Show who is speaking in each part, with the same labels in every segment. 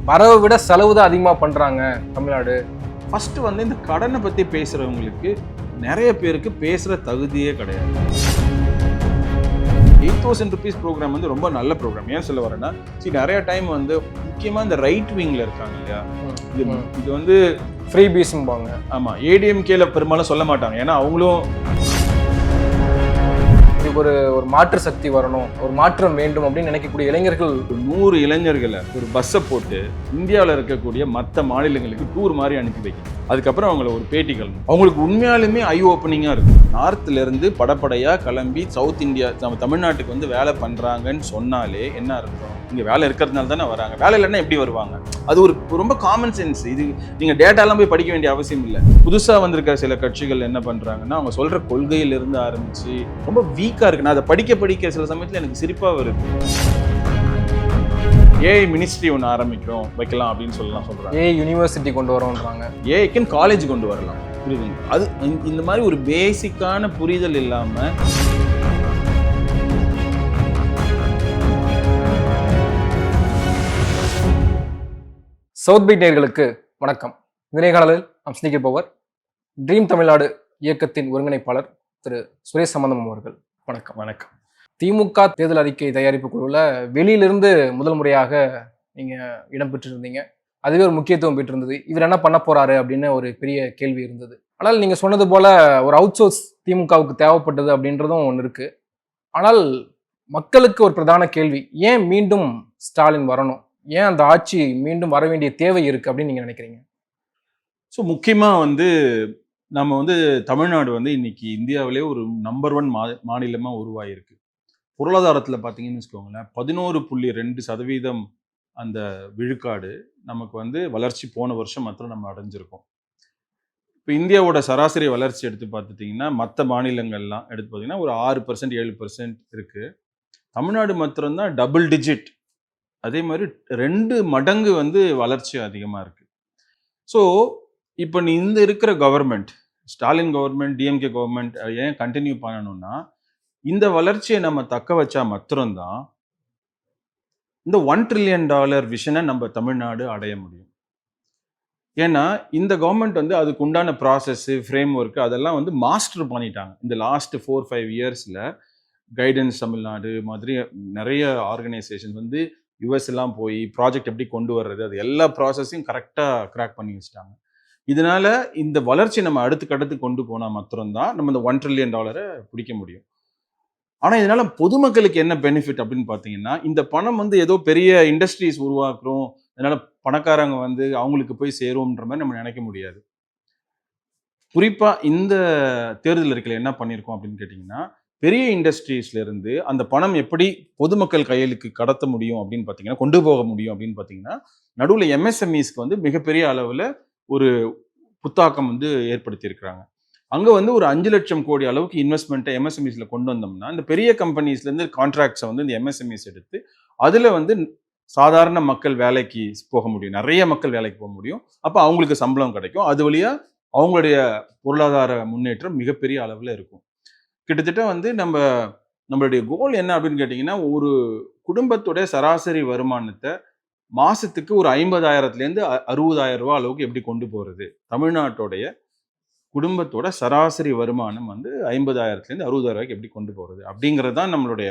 Speaker 1: வரவை விட செலவு தான் அதிகமாக பண்ணுறாங்க தமிழ்நாடு.
Speaker 2: ஃபஸ்ட்டு வந்து இந்த கடனை பற்றி பேசுகிறவங்களுக்கு நிறைய பேருக்கு பேசுகிற தகுதியே கிடையாது. 8,000 rupees ப்ரோக்ராம் வந்து ரொம்ப நல்ல ப்ரோக்ராம். ஏன் சொல்ல வரேன்னா, நிறைய டைம் வந்து முக்கியமாக இந்த ரைட் விங்கில் இருக்காங்க இல்லையா, இது வந்து
Speaker 1: ஃப்ரீ பீஸும்பாங்க.
Speaker 2: ஆமாம், ஏடிஎம்கேல பெரும்பாலும் சொல்ல மாட்டாங்க. ஏன்னா அவங்களும்
Speaker 1: ஒரு மாற்று சக்தி வரணும், ஒரு மாற்றம் வேண்டும் அப்படின்னு நினைக்கக்கூடிய இளைஞர்கள்
Speaker 2: 100 இளைஞர்களை ஒரு பஸ்ஸை போட்டு இந்தியாவில் இருக்கக்கூடிய மற்ற மாநிலங்களுக்கு டூர் மாதிரி அனுப்பி வைக்கணும். அதுக்கப்புறம் அவங்கள ஒரு பேட்டிகள் அவங்களுக்கு உண்மையாலுமே ஐ ஓப்பனிங்காக இருக்கும். நார்த்ல இருந்து படப்படையாக கிளம்பி சவுத் இந்தியா நம்ம தமிழ்நாட்டுக்கு வந்து வேலை பண்ணுறாங்கன்னு சொன்னாலே என்ன அர்த்தம்? இங்கே வேலை இருக்கிறதுனால தானே வராங்க. வேலை இல்லைன்னா எப்படி வருவாங்க? அது ஒரு ரொம்ப காமன் சென்ஸ். இது நீங்கள் டேட்டாலாம் போய் படிக்க வேண்டிய அவசியம் இல்லை. புதுசாக வந்திருக்க சில கட்சிகள் என்ன பண்ணுறாங்கன்னா, அவங்க சொல்கிற கொள்கையிலிருந்து ஆரம்பித்து ரொம்ப வீக்காக இருக்கு. நான் அதை படிக்க சில சமயத்தில் எனக்கு சிரிப்பாக வருது. ஏஐ மினிஸ்ட்ரி ஒன்று ஆரம்பிக்கிறோம் வைக்கலாம் அப்படின்னு சொல்கிறாங்க.
Speaker 1: ஏஐ யூனிவர்சிட்டி கொண்டு வரோன்றாங்க.
Speaker 2: ஏஐக்குன்னு காலேஜ் கொண்டு வரலாம். புரியுதுங்க? அது இந்த மாதிரி ஒரு பேசிக்கான புரிதல் இல்லாமல்
Speaker 1: சவுத் பீட் நேயர்களுக்கு வணக்கம். இந்த நேர்காணலில் நாம் சிந்திக்கப்போவர் ட்ரீம் தமிழ்நாடு இயக்கத்தின் ஒருங்கிணைப்பாளர் திரு சுரேஷ் சம்பந்தம் அவர்கள். வணக்கம்.
Speaker 2: வணக்கம்.
Speaker 1: திமுக தேர்தல் அறிக்கை தயாரிப்பு குழுவில் வெளியிலிருந்து முதல் முறையாக நீங்கள் இடம்பெற்றிருந்தீங்க. அதுவே ஒரு முக்கியத்துவம் பெற்றிருந்தது. இவர் என்ன பண்ண போறாரு அப்படின்னு ஒரு பெரிய கேள்வி இருந்தது. ஆனால் நீங்கள் சொன்னது போல ஒரு அவுட் சோர்ஸ் திமுகவுக்கு தேவைப்பட்டது அப்படின்றதும் ஒன்று இருக்கு. ஆனால் மக்களுக்கு ஒரு பிரதான கேள்வி, ஏன் மீண்டும் ஸ்டாலின் வரணும், ஏன் அந்த ஆட்சி மீண்டும் வர வேண்டிய தேவை இருக்கு அப்படின்னு நீங்க நினைக்கிறீங்க?
Speaker 2: ஸோ முக்கியமாக வந்து நம்ம வந்து தமிழ்நாடு வந்து இன்னைக்கு இந்தியாவிலே ஒரு நம்பர் 1 மாநிலமாக உருவாகிருக்கு. பொருளாதாரத்தில் பார்த்தீங்கன்னு வச்சுக்கோங்களேன், 11.2% அந்த விழுக்காடு நமக்கு வந்து வளர்ச்சி போன வருஷம் மாத்திரம் நம்ம அடைஞ்சிருக்கோம். இப்போ இந்தியாவோட சராசரி வளர்ச்சி எடுத்து பார்த்துட்டிங்கன்னா மற்ற மாநிலங்கள்லாம் எடுத்து பார்த்தீங்கன்னா ஒரு 6% 7% இருக்குது. தமிழ்நாடு மாத்திரம்தான் டபுள் டிஜிட். அதே மாதிரி 2 மடங்கு வந்து வளர்ச்சி அதிகமாக இருக்குது. ஸோ இப்போ இந்த இருக்கிற government, Stalin government, DMK government ஏன் கண்டினியூ பண்ணணும்னா, இந்த வளர்ச்சியை நம்ம தக்க வச்சா மாத்திரம்தான் இந்த $1 trillion விஷனை நம்ம தமிழ்நாடு அடைய முடியும். ஏன்னா இந்த கவர்மெண்ட் வந்து அதுக்கு உண்டான ப்ராசஸ், ஃப்ரேம் ஒர்க் அதெல்லாம் வந்து மாஸ்டர் பண்ணிட்டாங்க. இந்த லாஸ்ட் 4-5 இயர்ஸில் கைடன்ஸ் தமிழ்நாடு மாதிரி நிறைய ஆர்கனைசேஷன் வந்து யுஎஸ் எல்லாம் போய் ப்ராஜெக்ட் எப்படி கொண்டு வர்றது, அது எல்லா ப்ராசஸையும் கரெக்டாக கிராக் பண்ணி வச்சுட்டாங்க. இதனால இந்த வளர்ச்சி நம்ம அடுத்து கொண்டு போனால் மாத்திரம்தான் நம்ம இந்த $1 trillion பிடிக்க முடியும். ஆனால் இதனால பொதுமக்களுக்கு என்ன பெனிஃபிட் அப்படின்னு பார்த்தீங்கன்னா, இந்த பணம் வந்து ஏதோ பெரிய இண்டஸ்ட்ரீஸ் உருவாக்குறோம், அதனால பணக்காரங்க வந்து அவங்களுக்கு போய் சேரும்ன்ற மாதிரி நம்ம நினைக்க முடியாது. குறிப்பாக இந்த தேர்தல் அறிக்கையில் என்ன பண்ணியிருக்கோம் அப்படின்னு கேட்டிங்கன்னா, பெரிய இண்டஸ்ட்ரீஸ்ல இருந்து அந்த பணம் எப்படி பொதுமக்கள் கைகளுக்கு கடத்த முடியும் அப்படின்னு பார்த்தீங்கன்னா, கொண்டு போக முடியும் அப்படின்னு பார்த்தீங்கன்னா, நடுவில் எம்எஸ்எம்இஸ்க்கு வந்து மிகப்பெரிய அளவில் ஒரு புத்தாக்கம் வந்து ஏற்படுத்தியிருக்கிறாங்க. அங்கே வந்து ஒரு 5 லட்சம் கோடி அளவுக்கு இன்வெஸ்ட்மெண்ட்டை எம்எஸ்எம்இஸ்ல கொண்டு வந்தோம்னா, இந்த பெரிய கம்பெனிஸ்லேருந்து கான்ட்ராக்ட்ஸை வந்து இந்த எம்எஸ்எம்இஸ் எடுத்து அதில் வந்து சாதாரண மக்கள் வேலைக்கு போக முடியும், நிறைய மக்கள் வேலைக்கு போக முடியும். அப்போ அவங்களுக்கு சம்பளம் கிடைக்கும். அது வழியாக அவங்களுடைய பொருளாதார முன்னேற்றம் மிகப்பெரிய அளவில் இருக்கும். கிட்டத்தட்ட வந்து நம்மளுடைய கோல் என்ன அப்படின்னு கேட்டிங்கன்னா, ஒரு குடும்பத்துடைய சராசரி வருமானத்தை மாதத்துக்கு ஒரு 50,000லேருந்து 60,000 ரூபா அளவுக்கு எப்படி கொண்டு போகிறது. தமிழ்நாட்டுடைய குடும்பத்தோட சராசரி வருமானம் வந்து 50,000லேருந்து 60,000 ரூபாய்க்கு எப்படி கொண்டு போகிறது அப்படிங்கிறது தான் நம்மளுடைய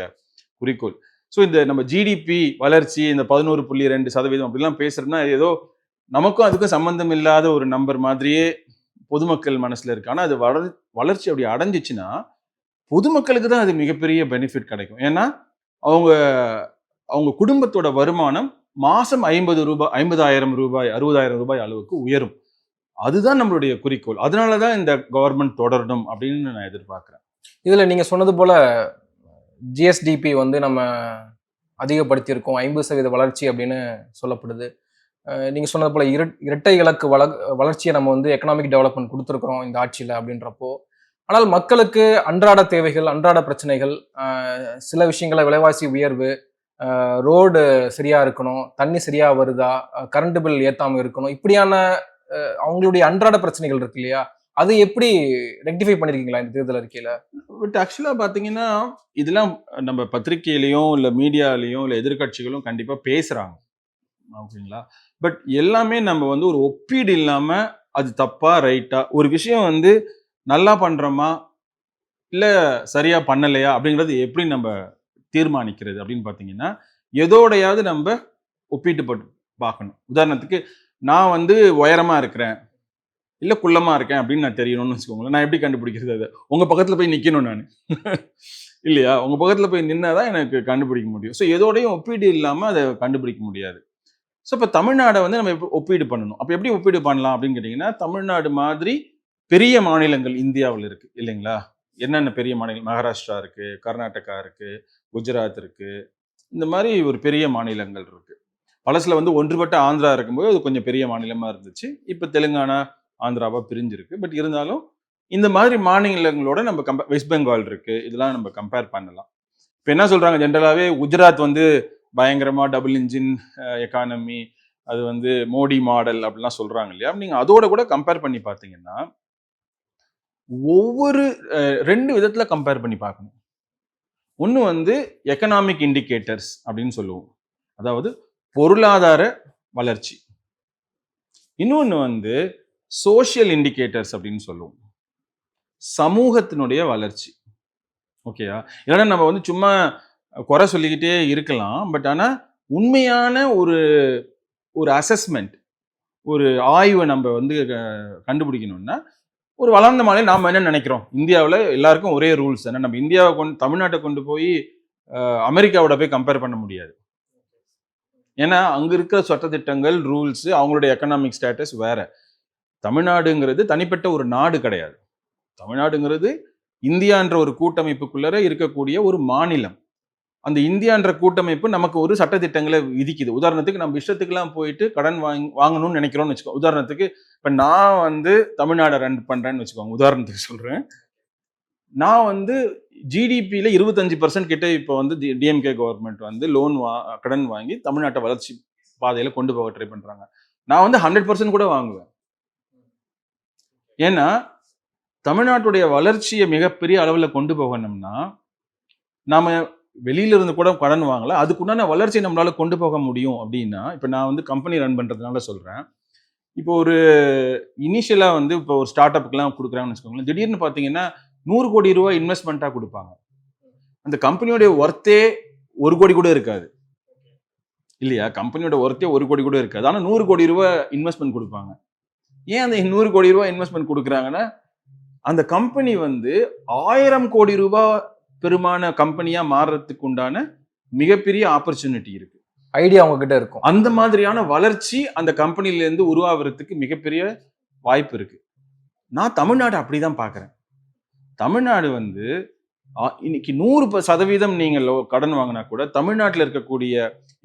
Speaker 2: குறிக்கோள். ஸோ இந்த நம்ம ஜிடிபி வளர்ச்சி இந்த 11.2% அப்படிலாம் பேசுகிறோம்னா, ஏதோ நமக்கும் அதுக்கும் சம்மந்தம் இல்லாத ஒரு நம்பர் மாதிரியே பொதுமக்கள் மனசில் இருக்கு. ஆனால் அது வளர்ச்சி அப்படி அடைஞ்சிச்சுன்னா பொதுமக்களுக்கு தான் அது மிகப்பெரிய பெனிஃபிட் கிடைக்கும். ஏன்னா அவங்க குடும்பத்தோட வருமானம் மாசம் 50,000 ரூபாய் 60,000 ரூபாய் அளவுக்கு உயரும். அதுதான் நம்மளுடைய குறிக்கோள். அதனாலதான் இந்த கவர்மெண்ட் தொடரணும் அப்படின்னு நான் எதிர்பார்க்கிறேன்.
Speaker 1: இதுல நீங்க சொன்னது போல ஜிஎஸ்டிபி வந்து நம்ம அதிகப்படுத்தியிருக்கோம், 50% வளர்ச்சி அப்படின்னு சொல்லப்படுது. நீங்க சொன்னது போல இரட்டை இலக்கு வளர்ச்சியை நம்ம வந்து எக்கனாமிக் டெவலப்மெண்ட் கொடுத்துருக்குறோம் இந்த ஆட்சியில அப்படின்றப்போ, ஆனால் மக்களுக்கு அன்றாட தேவைகள், அன்றாட பிரச்சனைகள், சில விஷயங்கள விலைவாசி உயர்வு, ரோடு சரியா இருக்கணும், தண்ணி சரியா வருதா, கரண்ட் பில் ஏத்தாம இருக்கணும், இப்படியான அவங்களுடைய அன்றாட பிரச்சனைகள் இருக்கு இல்லையா, அது எப்படி ரெக்டிஃபை பண்ணிருக்கீங்களா இந்த தேர்தல் அறிக்கையில?
Speaker 2: பட் ஆக்சுவலா பாத்தீங்கன்னா, இதெல்லாம் நம்ம பத்திரிகையிலையும் இல்ல மீடியாலையும் இல்ல எதிர்கட்சிகளும் கண்டிப்பா பேசுறாங்க. ஓகேங்களா? பட் எல்லாமே நம்ம வந்து ஒரு ஒப்பீடு இல்லாம அது தப்பா ரைட்டா ஒரு விஷயம் வந்து நல்லா பண்றோமா இல்ல சரியா பண்ணலையா அப்படிங்கிறது எப்படி நம்ம தீர்மானிக்கிறது அப்படின்னு பார்த்தீங்கன்னா, எதோடையாவது நம்ம ஒப்பிட்டு பார்க்கணும். உதாரணத்துக்கு நான் வந்து உயரமா இருக்கிறேன், இல்ல குள்ளமா இருக்கேன் அப்படின்னு நான் தெரியணும்னு வச்சுக்கோங்களேன். நான் எப்படி கண்டுபிடிக்கிறது அத? உங்க பக்கத்துல போய் நிக்கணும் நானு. இல்லையா? உங்க பக்கத்துல போய் நின்னா தான் எனக்கு கண்டுபிடிக்க முடியும். ஸோ எதோடையும் ஒப்பீடு இல்லாம அத கண்டுபிடிக்க முடியாது. ஸோ இப்ப தமிழ்நாட வந்து நம்ம ஒப்பீடு பண்ணணும். அப்ப எப்படி ஒப்பீடு பண்ணலாம் அப்படின்னு கேட்டீங்கன்னா, தமிழ்நாடு மாதிரி பெரிய மாநிலங்கள் இந்தியாவுல இருக்கு இல்லைங்களா? என்னென்ன பெரிய மாநிலம்? மகாராஷ்டிரா இருக்கு, கர்நாடகா இருக்கு, குஜராத் இருக்கு. இந்த மாரி ஒரு பெரிய மாநிலங்கள் இருக்கு. பழசுல வந்து ஒன்றுபட்ட ஆந்திரா இருக்கும்போது அது கொஞ்சம் பெரிய மாநிலமா இருந்துச்சு. இப்ப தெலுங்கானா, ஆந்திராவா பிரிஞ்சிருக்கு. பட் இருந்தாலும் இந்த மாதிரி மாநிலங்களோட நம்ம வெஸ்ட் பெங்கால் இருக்கு. இதெல்லாம் நம்ம கம்பேர் பண்ணலாம். இப்ப என்ன சொல்றாங்க ஜென்ரலாவே குஜராத் வந்து பயங்கரமா டபுள் இன்ஜின் எக்கானமி அது வந்து மோடி மாடல் அப்படிலாம் சொல்றாங்க இல்லையா? நீங்க அதோட கூட கம்பேர் பண்ணி பார்த்தீங்கன்னா, ஒவ்வொரு 2 விதத்துல கம்பேர் பண்ணி பார்க்கணும். ஒண்ணு வந்து எக்கனாமிக் இண்டிகேட்டர்ஸ் அப்படின்னு சொல்லுவோம். அதாவது பொருளாதார வளர்ச்சி. இன்னொன்னு வந்து சோஷியல் இண்டிகேட்டர்ஸ் அப்படின்னு சொல்லுவோம். சமூகத்தினுடைய வளர்ச்சி. ஓகேயா? இல்லைன்னா நம்ம வந்து சும்மா குறை சொல்லிக்கிட்டே இருக்கலாம். பட் ஆனா உண்மையான ஒரு ஒரு அசஸ்மெண்ட், ஒரு ஆய்வை நம்ம வந்து கண்டுபிடிக்கணும்னா, ஒரு வளர்ந்த மாநிலம் நாம என்ன நினைக்கிறோம்? இந்தியாவுல எல்லாருக்கும் ஒரே ரூல்ஸ் தானே. நம்ம இந்தியாவை தமிழ்நாட்டை கொண்டு போய் அமெரிக்காவோட போய் கம்பேர் பண்ண முடியாது. ஏன்னா அங்க இருக்கிற சட்டதிட்டங்கள், ரூல்ஸ், அவங்களுடைய எக்கனாமிக் ஸ்டேட்டஸ் வேற. தமிழ்நாடுங்கிறது தனிப்பட்ட ஒரு நாடு கிடையாது. தமிழ்நாடுங்கிறது இந்தியான்ற ஒரு கூட்டமைப்புக்குள்ளர இருக்கக்கூடிய ஒரு மாநிலம். அந்த இந்தியான்ற கூட்டமைப்பு நமக்கு ஒரு சட்டதிட்டங்களை விதிக்குது. உதாரணத்துக்கு நம்ம இஷ்டத்துக்குலாம் போயிட்டு கடன் வாங்கணும்னு நினைக்கிறோம்னு வச்சுக்கோ. உதாரணத்துக்கு இப்ப நான் வந்து தமிழ்நாடை ரன் பண்றேன்னு வச்சுக்கோங்க. உதாரணத்துக்கு சொல்றேன். நான் வந்து ஜிடிபியில 25% கிட்ட இப்போ வந்து டிஎம்கே கவர்மெண்ட் வந்து கடன் வாங்கி தமிழ்நாட்டை வளர்ச்சி பாதையில கொண்டு போக ட்ரை பண்றாங்க. நான் வந்து 100% கூட வாங்குவேன். ஏன்னா தமிழ்நாட்டுடைய வளர்ச்சியை மிகப்பெரிய அளவுல கொண்டு போகணும்னா நாம வெளியில இருந்து கூட கடன் வாங்கல. அதுக்குண்டான வளர்ச்சி நம்மளால கொண்டு போக முடியும் அப்படின்னா, இப்ப நான் வந்து கம்பெனி ரன் பண்றதுனால சொல்றேன். இப்போ ஒரு இனிஷியலா வந்து இப்போ ஒரு ஸ்டார்ட் அப்புக்குலாம் கொடுக்குறாங்கன்னு வச்சுக்கோங்களேன். திடீர்னு பார்த்தீங்கன்னா 100 கோடி ரூபாய் இன்வெஸ்ட்மெண்ட்டா கொடுப்பாங்க. அந்த கம்பெனியோட ஒர்த்தே 1 கோடி கூட இருக்காது. இல்லையா? கம்பெனியோட ஒர்த்தே 1 கோடி கூட இருக்காது. ஆனா 100 கோடி ரூபாய் இன்வெஸ்ட்மெண்ட் கொடுப்பாங்க. ஏன் அந்த 100 கோடி ரூபாய் இன்வெஸ்ட்மெண்ட் கொடுக்குறாங்கன்னா, அந்த கம்பெனி வந்து 1000 கோடி ரூபாய் பெருமான கம்பெனியா மாறுறதுக்கு உண்டான மிகப்பெரிய ஆப்பர்ச்சுனிட்டி இருக்கு.
Speaker 1: ஐடியா உங்ககிட்ட இருக்கும்.
Speaker 2: அந்த மாதிரியான வளர்ச்சி அந்த கம்பெனில இருந்து உருவாகிறதுக்கு மிகப்பெரிய வாய்ப்பு இருக்கு. நான் தமிழ்நாடு அப்படிதான் பார்க்கிறேன். தமிழ்நாடு வந்து இன்னைக்கு 100% நீங்க கடன் வாங்கினா கூட தமிழ்நாட்டில் இருக்கக்கூடிய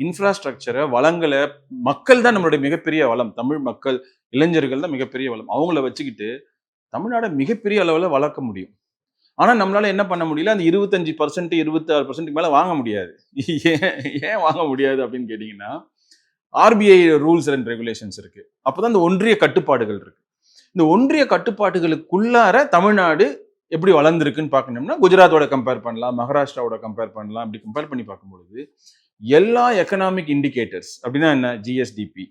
Speaker 2: இன்ஃப்ராஸ்ட்ரக்சரை, வளங்களை, மக்கள் தான் நம்மளுடைய மிகப்பெரிய வளம். தமிழ் மக்கள், இளைஞர்கள் தான் மிகப்பெரிய வளம். அவங்கள வச்சுக்கிட்டு தமிழ்நாடை மிகப்பெரிய அளவில் வளர்க்க முடியும். ஆனா நம்மளால என்ன பண்ண முடியல? அந்த 25%, 26% மேல வாங்க முடியாது. ஏன் வாங்க முடியாது அப்படின்னு கேட்டீங்கன்னா, ஆர்பிஐ ரூல்ஸ் அண்ட் ரெகுலேஷன்ஸ் இருக்கு. அப்பதான் இந்த ஒன்றிய கட்டுப்பாடுகள் இருக்கு. இந்த ஒன்றிய கட்டுப்பாடுகளுக்குள்ளார தமிழ்நாடு எப்படி வளர்ந்துருக்குன்னு பார்க்கணும்னா, குஜராத்தோட கம்பேர் பண்ணலாம், மகாராஷ்டிராவோட கம்பேர் பண்ணலாம். இப்படி கம்பேர் பண்ணி பார்க்கும்பொழுது எல்லா எக்கனாமிக் இண்டிகேட்டர்ஸ் அப்படின்னா என்ன? GSDP,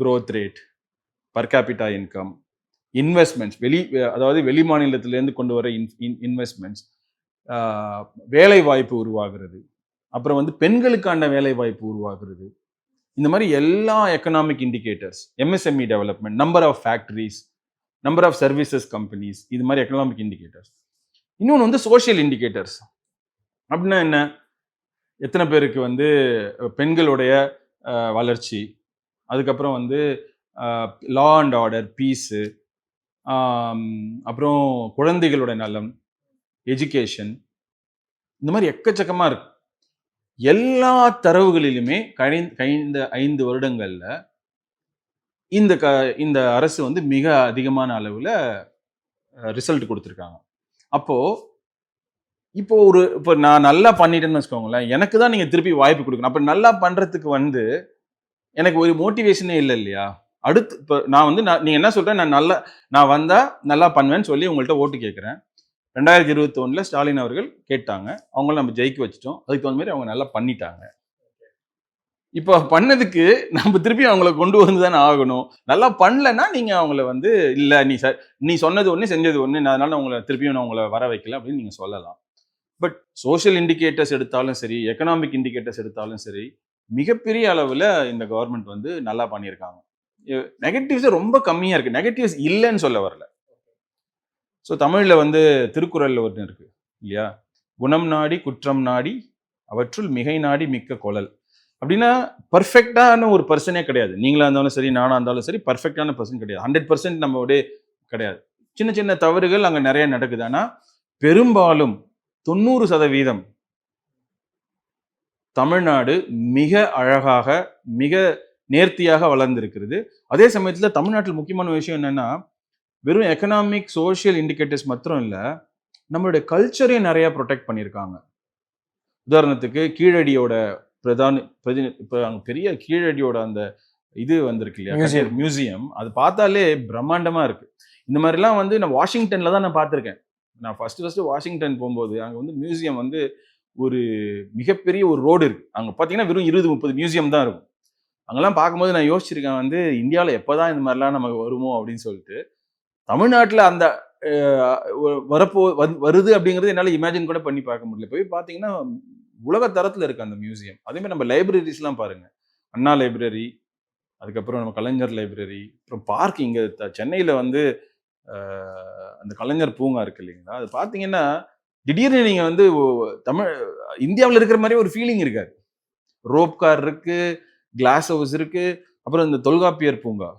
Speaker 2: growth rate, per capita income, investments, அதாவது வெளி மாநிலத்திலேருந்து கொண்டு வர இன்வெஸ்ட்மெண்ட்ஸ், வேலை வாய்ப்பு உருவாகிறது, அப்புறம் வந்து பெண்களுக்கான வேலை வாய்ப்பு உருவாகிறது. இந்த மாதிரி எல்லா economic indicators, MSME development, number of factories, number of services companies, இது மாதிரி எக்கனாமிக் இண்டிகேட்டர்ஸ். இன்னொன்று வந்து சோஷியல் இண்டிகேட்டர்ஸ். அப்படின்னா என்ன? எத்தனை பேருக்கு வந்து பெண்களுடைய வளர்ச்சி, அதுக்கப்புறம் வந்து லா அண்ட் ஆர்டர், பீஸு, அப்புறம் குழந்தைகளோட நலம், எஜுகேஷன், இந்த மாதிரி எக்கச்சக்கமா இருக்கு. எல்லா தரவுகளிலுமே கழிந்த 5 வருடங்கள்ல இந்த அரசு வந்து மிக அதிகமான அளவுல ரிசல்ட் கொடுத்துருக்காங்க. இப்போ நான் நல்லா பண்ணிட்டேன்னு வச்சுக்கோங்களேன், எனக்கு தான் நீங்க திருப்பி வாய்ப்பு கொடுக்கணும். அப்ப நல்லா பண்றதுக்கு வந்து எனக்கு ஒரு மோட்டிவேஷனே இல்லை இல்லையா? அடுத்து இப்போ நான் வந்து நீங்க என்ன சொல்றேன்? நான் வந்தா நல்லா பண்ணுவேன்னு சொல்லி உங்கள்கிட்ட ஓட்டு கேட்கிறேன். 2021 ஸ்டாலின் அவர்கள் கேட்டாங்க. அவங்கள நம்ம ஜெயிக்க வச்சுட்டோம். அதுக்கு தகுந்த மாதிரி அவங்க நல்லா பண்ணிட்டாங்க. இப்போ பண்ணதுக்கு நம்ம திருப்பி அவங்கள கொண்டு வந்து தானே ஆகணும். நல்லா பண்ணலன்னா நீங்க அவங்கள வந்து இல்ல நீ சொன்னது ஒண்ணு செஞ்சது ஒண்ணு, அதனால நான் உங்களை திருப்பியும் நான் உங்களை வர வைக்கல அப்படின்னு நீங்க சொல்லலாம். பட் சோஷியல் இண்டிகேட்டர்ஸ் எடுத்தாலும் சரி, எக்கனாமிக் இண்டிகேட்டர்ஸ் எடுத்தாலும் சரி, மிகப்பெரிய அளவுல இந்த கவர்மெண்ட் வந்து நல்லா பண்ணியிருக்காங்க. நெகட்டிவ்ஸ் ரொம்ப கம்மியா இருக்கு. நெகட்டிவ்ஸ் இல்லைன்னு சொல்ல வரல. ஸோ தமிழ்ல வந்து திருக்குறள்ல ஒண்ணு இருக்கு இல்லையா? குணம் நாடி குற்றம் நாடி அவற்றுள் மிகை நாடி மிக்க கொளல். அப்படின்னா பர்ஃபெக்டான ஒரு பர்சனே கிடையாது. நீங்களா இருந்தாலும் சரி, நானா இருந்தாலும் சரி, பர்ஃபெக்டான பர்சன் கிடையாது. 100% நம்மளுடைய கிடையாது. சின்ன சின்ன தவறுகள் அங்க நிறைய நடக்குது. ஆனா பெரும்பாலும் 90% தமிழ்நாடு மிக அழகாக, மிக நேர்த்தியாக வளர்ந்திருக்கிறது. அதே சமயத்துல தமிழ்நாட்டில் முக்கியமான விஷயம் என்னன்னா, வெறும் எக்கனாமிக், சோசியல் இண்டிகேட்டர்ஸ் மாத்திரம் இல்ல, நம்மளுடைய கல்ச்சரையும் நிறைய ப்ரொடெக்ட் பண்ணியிருக்காங்க. உதாரணத்துக்கு கீழடியோட இப்ப அங்க பெரிய கீழடியோட அந்த இது வந்திருக்கு இல்லையா,
Speaker 1: மியூசியம்.
Speaker 2: மியூசியம். அது பார்த்தாலே பிரம்மாண்டமா இருக்கு. இந்த மாதிரிலாம் வந்து நான் வாஷிங்டன்ல தான் நான் பார்த்திருக்கேன். நான் ஃபர்ஸ்ட் வாஷிங்டன் போகும்போது அங்க வந்து மியூசியம் வந்து ஒரு மிகப்பெரிய ஒரு ரோடு இருக்கு. அங்க பாத்தீங்கன்னா வெறும் 20-30 மியூசியம் தான் இருக்கும். அங்கெல்லாம் பார்க்கும்போது நான் யோசிச்சிருக்கேன் வந்து இந்தியாவில் எப்பதான் இந்த மாதிரிலாம் நமக்கு வருமோ அப்படின்னு சொல்லிட்டு. தமிழ்நாட்டுல அந்த வருது அப்படிங்கிறது என்னால இமேஜின் கூட பண்ணி பார்க்க முடியல. போய் பாத்தீங்கன்னா உலக தரத்துல இருக்கு அந்த மியூசியம். அதே மாதிரி நம்ம லைப்ரரிஸ்லாம் பாருங்க. அண்ணா லைப்ரரி, அதுக்கப்புறம் நம்ம கலைஞர் லைப்ரரி, அப்புறம் பார்க் இங்க சென்னையில வந்து அந்த கலைஞர் பூங்கா இருக்கு இல்லைங்களா? அது பார்த்தீங்கன்னா, திடீர்னு நீங்க வந்து தமிழ் இந்தியாவுல இருக்கிற மாரியே ஒரு ஃபீலிங் இருக்காது. ரோப் கார் இருக்கு, கிளாஸ் ஹவுஸ் இருக்கு, அப்புறம் இந்த தொல்காப்பியர் பூங்கா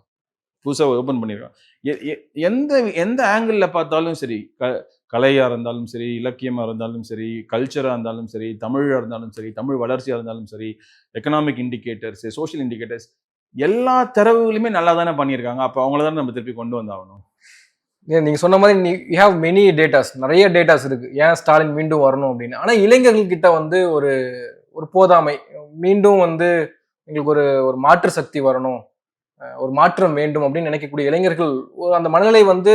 Speaker 2: புதுசா ஓப்பன் பண்ணியிருக்காங்க. எ எ எந்த எந்த ஆங்கிள்ல பார்த்தாலும் சரி, கலையா இருந்தாலும் சரி, இலக்கியமா இருந்தாலும் சரி, கல்ச்சரா இருந்தாலும் சரி, தமிழா இருந்தாலும் சரி, தமிழ் வளர்ச்சியா இருந்தாலும் சரி, எக்கனாமிக் இண்டிகேட்டர்ஸ், சோசியல் இண்டிகேட்டர்ஸ் எல்லா தரவுகளுமே நல்லா தானே பண்ணியிருக்காங்க. அப்ப அவங்கள தானே நம்ம திருப்பி கொண்டு வந்தாகணும்.
Speaker 1: நீங்க சொன்ன மாதிரி யூ ஹேவ் மெனி டேட்டாஸ், நிறைய டேட்டாஸ் இருக்கு. ஏன் ஸ்டாலின் மீண்டும் வரணும் அப்படின்னு. ஆனா இளைஞர்கள் கிட்ட வந்து ஒரு ஒரு போதாமை, மீண்டும் வந்து எங்களுக்கு ஒரு ஒரு மாற்று சக்தி வரணும், ஒரு மாற்றம் வேண்டும் அப்படின்னு நினைக்கக்கூடிய இளைஞர்கள் அந்த மனநிலை வந்து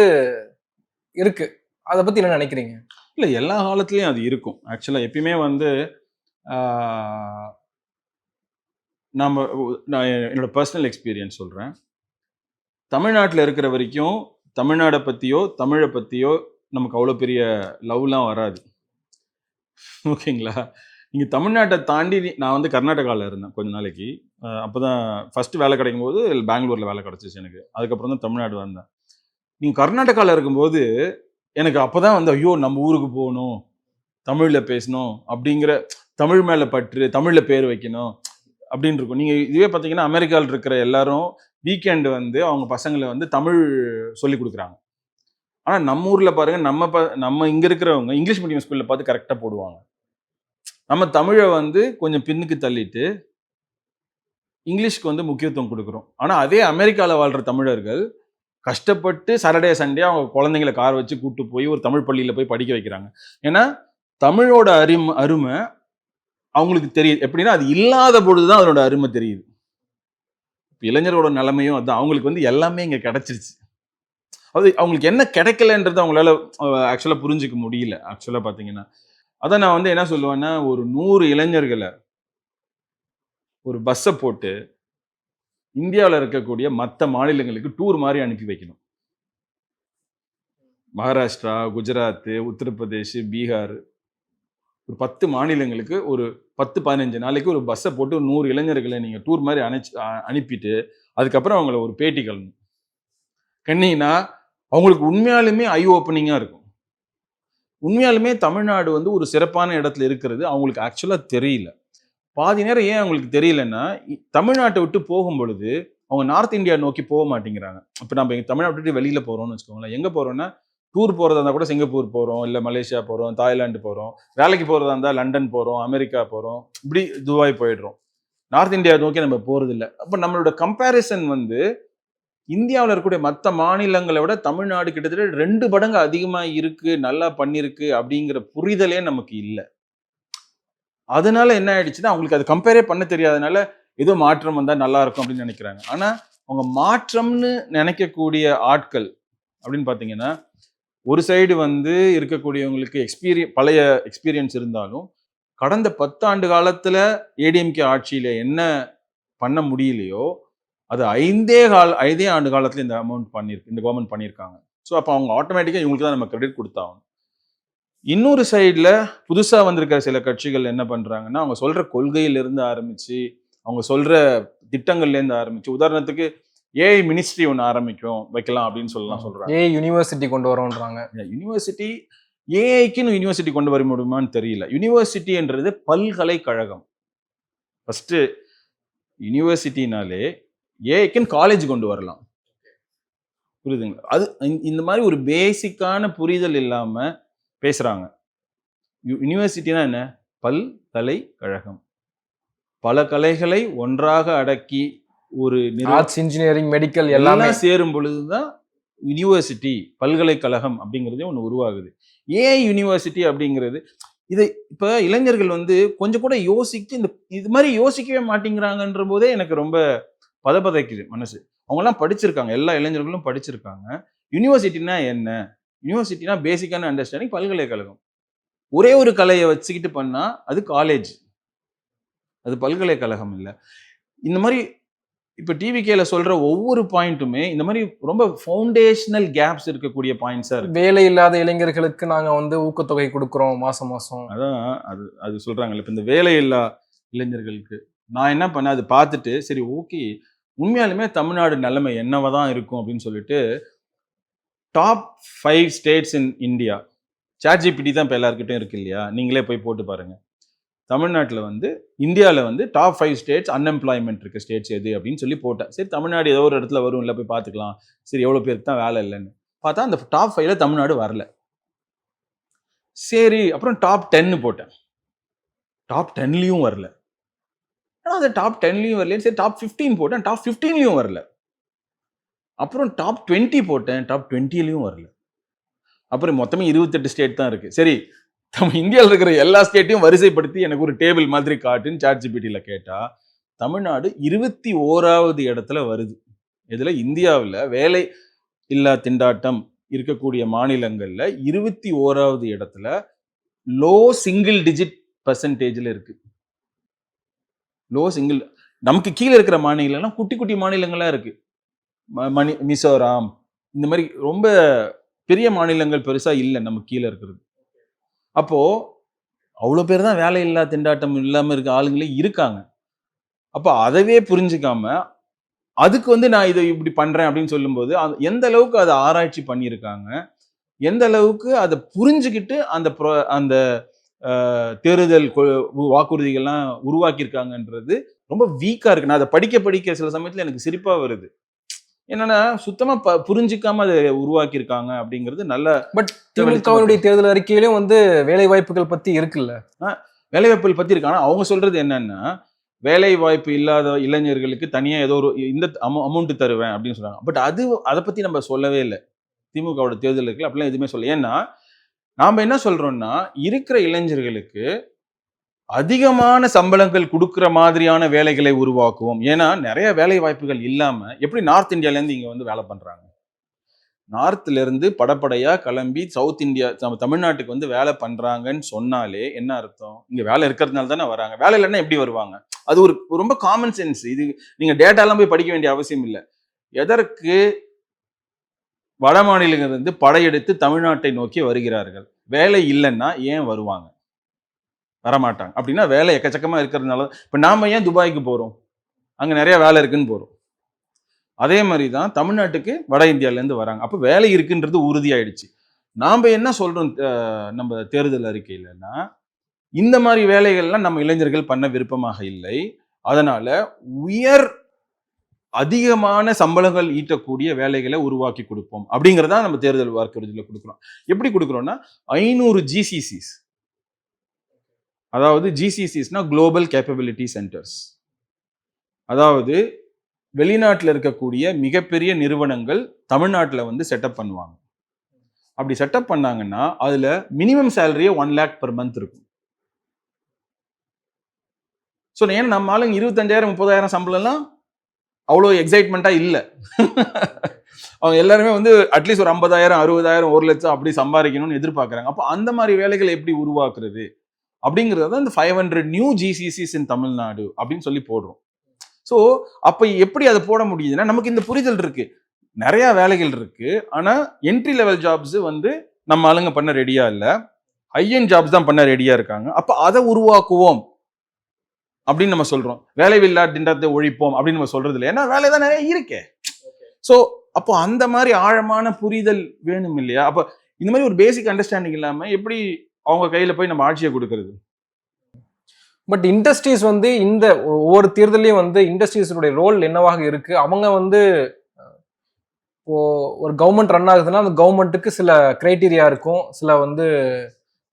Speaker 1: இருக்கு. அதை பத்தி என்ன நினைக்கிறீங்க?
Speaker 2: இல்ல எல்லா காலத்துலயும் அது இருக்கும். ஆக்சுவலா எப்பயுமே வந்து ஆஹ், நம்ம நான் என்னோட பர்சனல் எக்ஸ்பீரியன்ஸ் சொல்றேன். தமிழ்நாட்டில் இருக்கிற வரைக்கும் தமிழ்நாடை பத்தியோ, தமிழை பத்தியோ நமக்கு அவ்வளோ பெரிய லவ்லாம் வராது. ஓகேங்களா? நீங்க தமிழ்நாட்டை தாண்டி நான் வந்து கர்நாடகாவில் இருந்தேன் கொஞ்ச நாளைக்கு. அப்பதான் ஃபர்ஸ்ட் வேலை கிடைக்கும் போது பெங்களூர்ல வேலை கிடைச்சிச்சு எனக்கு. அதுக்கப்புறம் தான் தமிழ்நாடு வந்தேன். நீங்க கர்நாடகாவில் இருக்கும்போது எனக்கு அப்பதான் வந்து ஐயோ நம்ம ஊருக்கு போகணும், தமிழ்ல பேசணும் அப்படிங்கிற தமிழ் மேல பற்று, தமிழ்ல பேர் வைக்கணும் அப்படின்னு இருக்கும். நீங்க இதுவே பார்த்தீங்கன்னா அமெரிக்காவில் இருக்கிற எல்லாரும் வீக்கெண்ட் வந்து அவங்க பசங்களை வந்து தமிழ் சொல்லி கொடுக்குறாங்க. ஆனா நம்ம ஊர்ல பாருங்க நம்ம இங்க இருக்கிறவங்க இங்கிலீஷ் மீடியம் ஸ்கூல்ல பார்த்து கரெக்டா போடுவாங்க. நம்ம தமிழை வந்து கொஞ்சம் பின்னுக்கு தள்ளிட்டு இங்கிலீஷ்க்கு வந்து முக்கியத்துவம் கொடுக்குறோம். ஆனா அதே அமெரிக்காவில் வாழ்ற தமிழர்கள் கஷ்டப்பட்டு சாட்டர்டே சண்டே அவங்க குழந்தைங்களை கார் வச்சு கூட்டு போய் ஒரு தமிழ் பள்ளியில போய் படிக்க வைக்கிறாங்க. ஏன்னா தமிழோட அருமை அவங்களுக்கு தெரியுது. எப்படின்னா அது இல்லாத பொழுதுதான் அதனோட அருமை தெரியுது. இளைஞரோட நிலைமையும் அதான். அவங்களுக்கு வந்து எல்லாமே இங்க கிடைச்சிருச்சு. அது அவங்களுக்கு என்ன கிடைக்கலன்றது அவங்களால ஆக்சுவலா புரிஞ்சுக்க முடியல. ஆக்சுவலா பாத்தீங்கன்னா அதான் நான் வந்து என்ன சொல்லுவேன்னா, ஒரு 100 இளைஞர்களை ஒரு பஸ்ஸை போட்டு இந்தியாவில் இருக்கக்கூடிய மற்ற மாநிலங்களுக்கு டூர் மாதிரி அனுப்பி வைக்கணும். மகாராஷ்டிரா, குஜராத், உத்தரப்பிரதேஷ், பீகார், ஒரு 10 மாநிலங்களுக்கு ஒரு 10-15 நாளைக்கு ஒரு பஸ்ஸை போட்டு 100 இளைஞர்களை நீங்க டூர் மாதிரி அனுப்பிட்டு அதுக்கப்புறம் அவங்கள ஒரு பேட்டி கலணும். கண்ணீங்கன்னா அவங்களுக்கு உண்மையாலுமே ஐ ஓப்பனிங்கா இருக்கும். உண்மையாலுமே தமிழ்நாடு வந்து ஒரு சிறப்பான இடத்துல இருக்கிறது அவங்களுக்கு ஆக்சுவலா தெரியல. பாதி நேரம் ஏன் அவங்களுக்கு தெரியலன்னா, தமிழ்நாட்டை விட்டு போகும் பொழுது அவங்க நார்த் இந்தியா நோக்கி போக மாட்டேங்கிறாங்க. இப்ப நம்ம தமிழ்நாட்டை விட்டு வெளியில போறோம்னு வச்சுக்கோங்களேன். எங்க போறோம்னா டூர் போறதா இருந்தா கூட சிங்கப்பூர் போறோம், இல்ல மலேசியா போறோம், தாய்லாந்து போறோம். வேலைக்கு போறதா இருந்தா லண்டன் போறோம், அமெரிக்கா போறோம், இப்படி துபாய் போயிடுறோம். நார்த் இந்தியா நோக்கி நம்ம போறது இல்லை. அப்ப நம்மளோட கம்பேரிசன் வந்து இந்தியாவில் இருக்கக்கூடிய மற்ற மாநிலங்களை விட தமிழ்நாடு கிட்டத்தட்ட 2 மடங்கு அதிகமா இருக்கு, நல்லா பண்ணிருக்கு அப்படிங்கிற புரிதலே நமக்கு இல்லை. அதனால என்ன ஆயிடுச்சுன்னா அவங்களுக்கு அது கம்பேரே பண்ண தெரியாதனால ஏதோ மாற்றம் வந்தா நல்லா இருக்கும் அப்படின்னு நினைக்கிறாங்க. ஆனா அவங்க மாற்றம்னு நினைக்கக்கூடிய ஆட்கள் அப்படின்னு பாத்தீங்கன்னா ஒரு சைடு வந்து இருக்கக்கூடியவங்களுக்கு பழைய எக்ஸ்பீரியன்ஸ் இருந்தாலும் கடந்த 10 ஆண்டு காலத்துல ஏடிஎம்கே ஆட்சியில என்ன பண்ண முடியலையோ அது 5 ஆண்டு காலத்துல இந்த கவர்மெண்ட் பண்ணியிருக்காங்க. ஸோ அப்போ அவங்க ஆட்டோமேட்டிக்காக இவங்களுக்கு தான் நம்ம கிரெடிட் கொடுத்தாங்க. இன்னொரு சைடில் புதுசாக வந்திருக்கிற சில கட்சிகள் என்ன பண்ணுறாங்கன்னா, அவங்க சொல்கிற கொள்கையிலிருந்து ஆரம்பித்து அவங்க சொல்கிற திட்டங்கள்லேருந்து ஆரம்பித்து, உதாரணத்துக்கு ஏஐ மினிஸ்ட்ரி ஒன்று வைக்கலாம் அப்படின்னு சொல்கிறாங்க.
Speaker 1: ஏஐ யூனிவர்சிட்டி கொண்டு வரோன்றாங்க.
Speaker 2: யூனிவர்சிட்டி ஏஐக்குன்னு யூனிவர்சிட்டி கொண்டு வர முடியுமான்னு தெரியல. யூனிவர்சிட்டின்றது பல்கலைக்கழகம். ஃபஸ்ட்டு யூனிவர்சிட்டினாலே ஏஐக்குன்னு காலேஜ் கொண்டு வரலாம், புரியுதுங்களா? அது இந்த மாதிரி ஒரு பேசிக்கான புரிதல் இல்லாமல் பேசுகிறாங்க. யூனிவர்சிட்டினா என்ன? பல்கலைக்கழகம். பல கலைகளை ஒன்றாக அடக்கி ஒரு
Speaker 1: ஆர்ட்ஸ், இன்ஜினியரிங், மெடிக்கல் எல்லாமே
Speaker 2: சேரும் பொழுதுதான் யூனிவர்சிட்டி, பல்கலைக்கழகம் அப்படிங்கிறதே ஒன்று உருவாகுது. ஏஐ யூனிவர்சிட்டி அப்படிங்கிறது இது இப்போ இளைஞர்கள் வந்து கொஞ்சம் கூட யோசிச்சு இது மாதிரி யோசிக்கவே மாட்டேங்கிறாங்கன்ற போதே எனக்கு ரொம்ப பதப்பதைக்குது மனசு. அவங்கெல்லாம் படிச்சிருக்காங்க, எல்லா இளைஞர்களும் படிச்சிருக்காங்க. யூனிவர்சிட்டினா என்ன? யூனிவர்சிட்டினா பேசிக்கான அண்டர்ஸ்டாண்டிங் பல்கலைக்கழகம். ஒரே ஒரு கலையை வச்சுக்கிட்டு பண்ணா அது காலேஜ், அது பல்கலைக்கழகம் இல்லை. இந்த மாதிரி இப்போ டிவிகேல சொல்ற ஒவ்வொரு பாயிண்ட்டுமே இந்த மாதிரி ரொம்ப ஃபவுண்டேஷனல் கேப்ஸ் இருக்கக்கூடிய பாயிண்ட்ஸா இருக்கு.
Speaker 1: வேலை இல்லாத இளைஞர்களுக்கு நாங்க வந்து ஊக்கத்தொகை கொடுக்குறோம் மாசம் மாசம்.
Speaker 2: அதான் அது சொல்றாங்கல்ல. இப்போ இந்த வேலை இல்லா இளைஞர்களுக்கு நான் என்ன பண்ணேன், அது பார்த்துட்டு சரி ஓகே உண்மையாலுமே தமிழ்நாடு நிலைமை என்னவதான் இருக்கும் அப்படின்னு சொல்லிட்டு top 5 states in India, ChatGPT தான் இப்போ எல்லாருக்கிட்டும் இருக்கு இல்லையா, நீங்களே போய் போட்டு பாருங்க. தமிழ்நாட்டில் வந்து இந்தியாவில் வந்து டாப் 5 ஸ்டேட்ஸ் அன்எம்ப்ளாய்மெண்ட் இருக்க ஸ்டேட்ஸ் எது அப்படின்னு சொல்லி போட்டேன். சரி தமிழ்நாடு ஏதோ ஒரு இடத்துல வரும், இல்லை போய் பார்த்துக்கலாம், சரி எவ்வளோ பேருக்கு தான் வேலை இல்லைன்னு பார்த்தா அந்த டாப் 5ல தமிழ்நாடு வரல. சரி அப்புறம் டாப் 10 போட்டேன், டாப் 10லயும் வரல. ஆனால் அந்த டாப் 10லயும் வரல. சரி டாப் 15 போட்டேன், டாப் 15லயும் வரல. அப்புறம் டாப் 20 போட்டேன், டாப் 20லயும் வரல. அப்புறம் மொத்தமே 28 ஸ்டேட் தான் இருக்கு. சரி நம்ம இந்தியாவில் இருக்கிற எல்லா ஸ்டேட்டையும் வரிசைப்படுத்தி எனக்கு ஒரு டேபிள் மாதிரி காட்டுன்னு ChatGPTல கேட்டா தமிழ்நாடு 21வது இடத்துல வருது. இதுல இந்தியாவில் வேலை இல்லா திண்டாட்டம் இருக்கக்கூடிய மாநிலங்கள்ல 21வது இடத்துல லோ சிங்கிள் டிஜிட் பர்சன்டேஜ்ல இருக்கு. Low single. நமக்கு கீழே இருக்கிற மாநிலங்கள்லாம் குட்டி குட்டி மாநிலங்களா இருக்கு. மிசோராம் இந்த மாதிரி ரொம்ப பெரிய மாநிலங்கள் பெருசா இல்லை நம்ம கீழே இருக்கிறது. அப்போ அவ்வளோ பேர் தான் வேலை இல்லா திண்டாட்டம் இல்லாமல் இருக்க ஆளுங்களே இருக்காங்க. அப்போ அதவே புரிஞ்சுக்காம அதுக்கு வந்து நான் இதை இப்படி பண்றேன் அப்படின்னு சொல்லும்போது எந்த அளவுக்கு அதை ஆராய்ச்சி பண்ணியிருக்காங்க, எந்த அளவுக்கு அதை புரிஞ்சுக்கிட்டு அந்த தேர்தல் வாக்குறுதிகள்லாம் உருவாக்கியிருக்காங்கன்றது ரொம்ப வீக்கா இருக்கு. நான் அதை படிக்க சில சமயத்துல எனக்கு சிரிப்பா வருது. என்னன்னா சுத்தமா புரிஞ்சிக்காம அதை உருவாக்கி இருக்காங்க அப்படிங்கிறது நல்ல.
Speaker 1: பட் திமுகவுடைய தேர்தல் அறிக்கையிலும் வந்து வேலை வாய்ப்புகள் பத்தி இருக்குல்ல,
Speaker 2: வேலை வாய்ப்புகள் பத்தி இருக்கு. ஆனா அவங்க சொல்றது என்னன்னா வேலை வாய்ப்பு இல்லாத இளைஞர்களுக்கு தனியா ஏதோ ஒரு இந்த அமௌண்ட் தருவேன் அப்படின்னு சொல்றாங்க. பட் அதை பத்தி நம்ம சொல்லவே இல்லை. திமுகவோட தேர்தல் இருக்குல்ல அப்படிலாம் எதுவுமே சொல்ல. ஏன்னா நாம என்ன சொல்றோம்னா இருக்கிற இளைஞர்களுக்கு அதிகமான சம்பளங்கள் கொடுக்குற மாதிரியான வேலைகளை உருவாக்குவோம். ஏன்னா நிறைய வேலை வாய்ப்புகள் இல்லாம எப்படி நார்த் இந்தியால இருந்து இங்க வந்து வேலை பண்றாங்க. நார்த்ல இருந்து படப்படையா கிளம்பி சவுத் இந்தியா தமிழ்நாட்டுக்கு வந்து வேலை பண்றாங்கன்னு சொன்னாலே என்ன அர்த்தம்? இங்க வேலை இருக்கிறதுனால தானே வராங்க. வேலை இல்லைன்னா எப்படி வருவாங்க? அது ஒரு ரொம்ப காமன் சென்ஸ். இது நீங்க டேட்டாலாம் போய் படிக்க வேண்டிய அவசியம் இல்லை. எதற்கு வட மாநிலங்கள் இருந்து படையெடுத்து தமிழ்நாட்டை நோக்கி வருகிறார்கள்? வேலை இல்லைன்னா ஏன் வருவாங்க? வரமாட்டாங்க. அப்படின்னா வேலை எக்கச்சக்கமா இருக்கிறதுனால. இப்ப நாம ஏன் துபாய்க்கு போறோம்? அங்க நிறைய வேலை இருக்குன்னு போறோம். அதே மாதிரி தான் தமிழ்நாட்டுக்கு வட இந்தியால இருந்து வராங்க. அப்ப வேலை இருக்குன்றது உறுதியாயிடுச்சு. நாம என்ன சொல்றோம் நம்ம தேர்தல் அறிக்கையிலன்னா இந்த மாதிரி வேலைகள்லாம் நம்ம இளைஞர்கள் பண்ண விருப்பமாக இல்லை. அதனால அதிகமான சம்பளங்கள் ஈட்டக்கூடிய வேலைகளை உருவாக்கி கொடுப்போம் அப்படிங்கிறதா நம்ம தேர்தல் வாக்குறுதியில கொடுக்குறோம். எப்படி கொடுக்குறோம்னா 500 GCCs, அதாவது GCCஸ்னா குளோபல் கேப்பபிலிட்டி சென்டர்ஸ், அதாவது வெளிநாட்டில் இருக்கக்கூடிய மிகப்பெரிய நிறுவனங்கள் தமிழ்நாட்டில் வந்து செட்டப் பண்ணுவாங்க. அப்படி செட்டப் பண்ணாங்கன்னா அதுல மினிமம் சேலரியே 1 lakh per month இருக்கும். ஸோ ஏன்னா நம்ம ஆளுங்க 25,000 30,000 சம்பளம்லாம் அவ்வளோ எக்ஸைட்மெண்ட்டா இல்லை. அவங்க எல்லாருமே வந்து அட்லீஸ்ட் ஒரு 50,000 60,000 1 லட்சம் அப்படி சம்பாதிக்கணும்னு எதிர்பார்க்குறாங்க. அப்போ அந்த மாதிரி வேலைகளை எப்படி உருவாக்குறது அப்படிங்கிறது தான் இந்த 500 நியூ GCCs இன் தமிழ்நாடு அப்படின்னு சொல்லி போடுறோம். ஸோ ஸோ அப்ப எப்படி அதை போட முடியுதுன்னா நமக்கு இந்த புரிதல் இருக்கு, நிறைய வேலைகள் இருக்கு, ஆனா என்ட்ரி லெவல் ஜாப்ஸ் வந்து நம்ம ஆளுங்க பண்ண ரெடியா இல்ல, ஹையன் ஜாப்ஸ் தான் பண்ண ரெடியா இருக்காங்க. அப்ப அதை உருவாக்குவோம் அப்படின்னு நம்ம சொல்றோம். வேலையில்லா திண்டாட்டத்தை ஒழிப்போம் அப்படின்னு நம்ம சொல்றது இல்லை, ஏன்னா வேலை தான் நிறைய இருக்கே. ஸோ அப்போ அந்த மாதிரி ஆழமான புரிதல் வேணும் இல்லையா? அப்ப இந்த மாதிரி ஒரு பேசிக் அண்டர்ஸ்டாண்டிங் இல்லாம எப்படி அவங்க கையில போய் நம்ம ஆட்சியை கொடுக்கறது?
Speaker 1: பட் இண்டஸ்ட்ரீஸ் வந்து இந்த ஒவ்வொரு தேர்தலையும் வந்து இண்டஸ்ட்ரீஸுடைய ரோல் என்னவாக இருக்கு? அவங்க வந்து இப்போ ஒரு கவர்மெண்ட் ரன் ஆகுதுன்னா அந்த கவர்மெண்ட்டுக்கு சில கிரைட்டீரியா இருக்கும், சில வந்து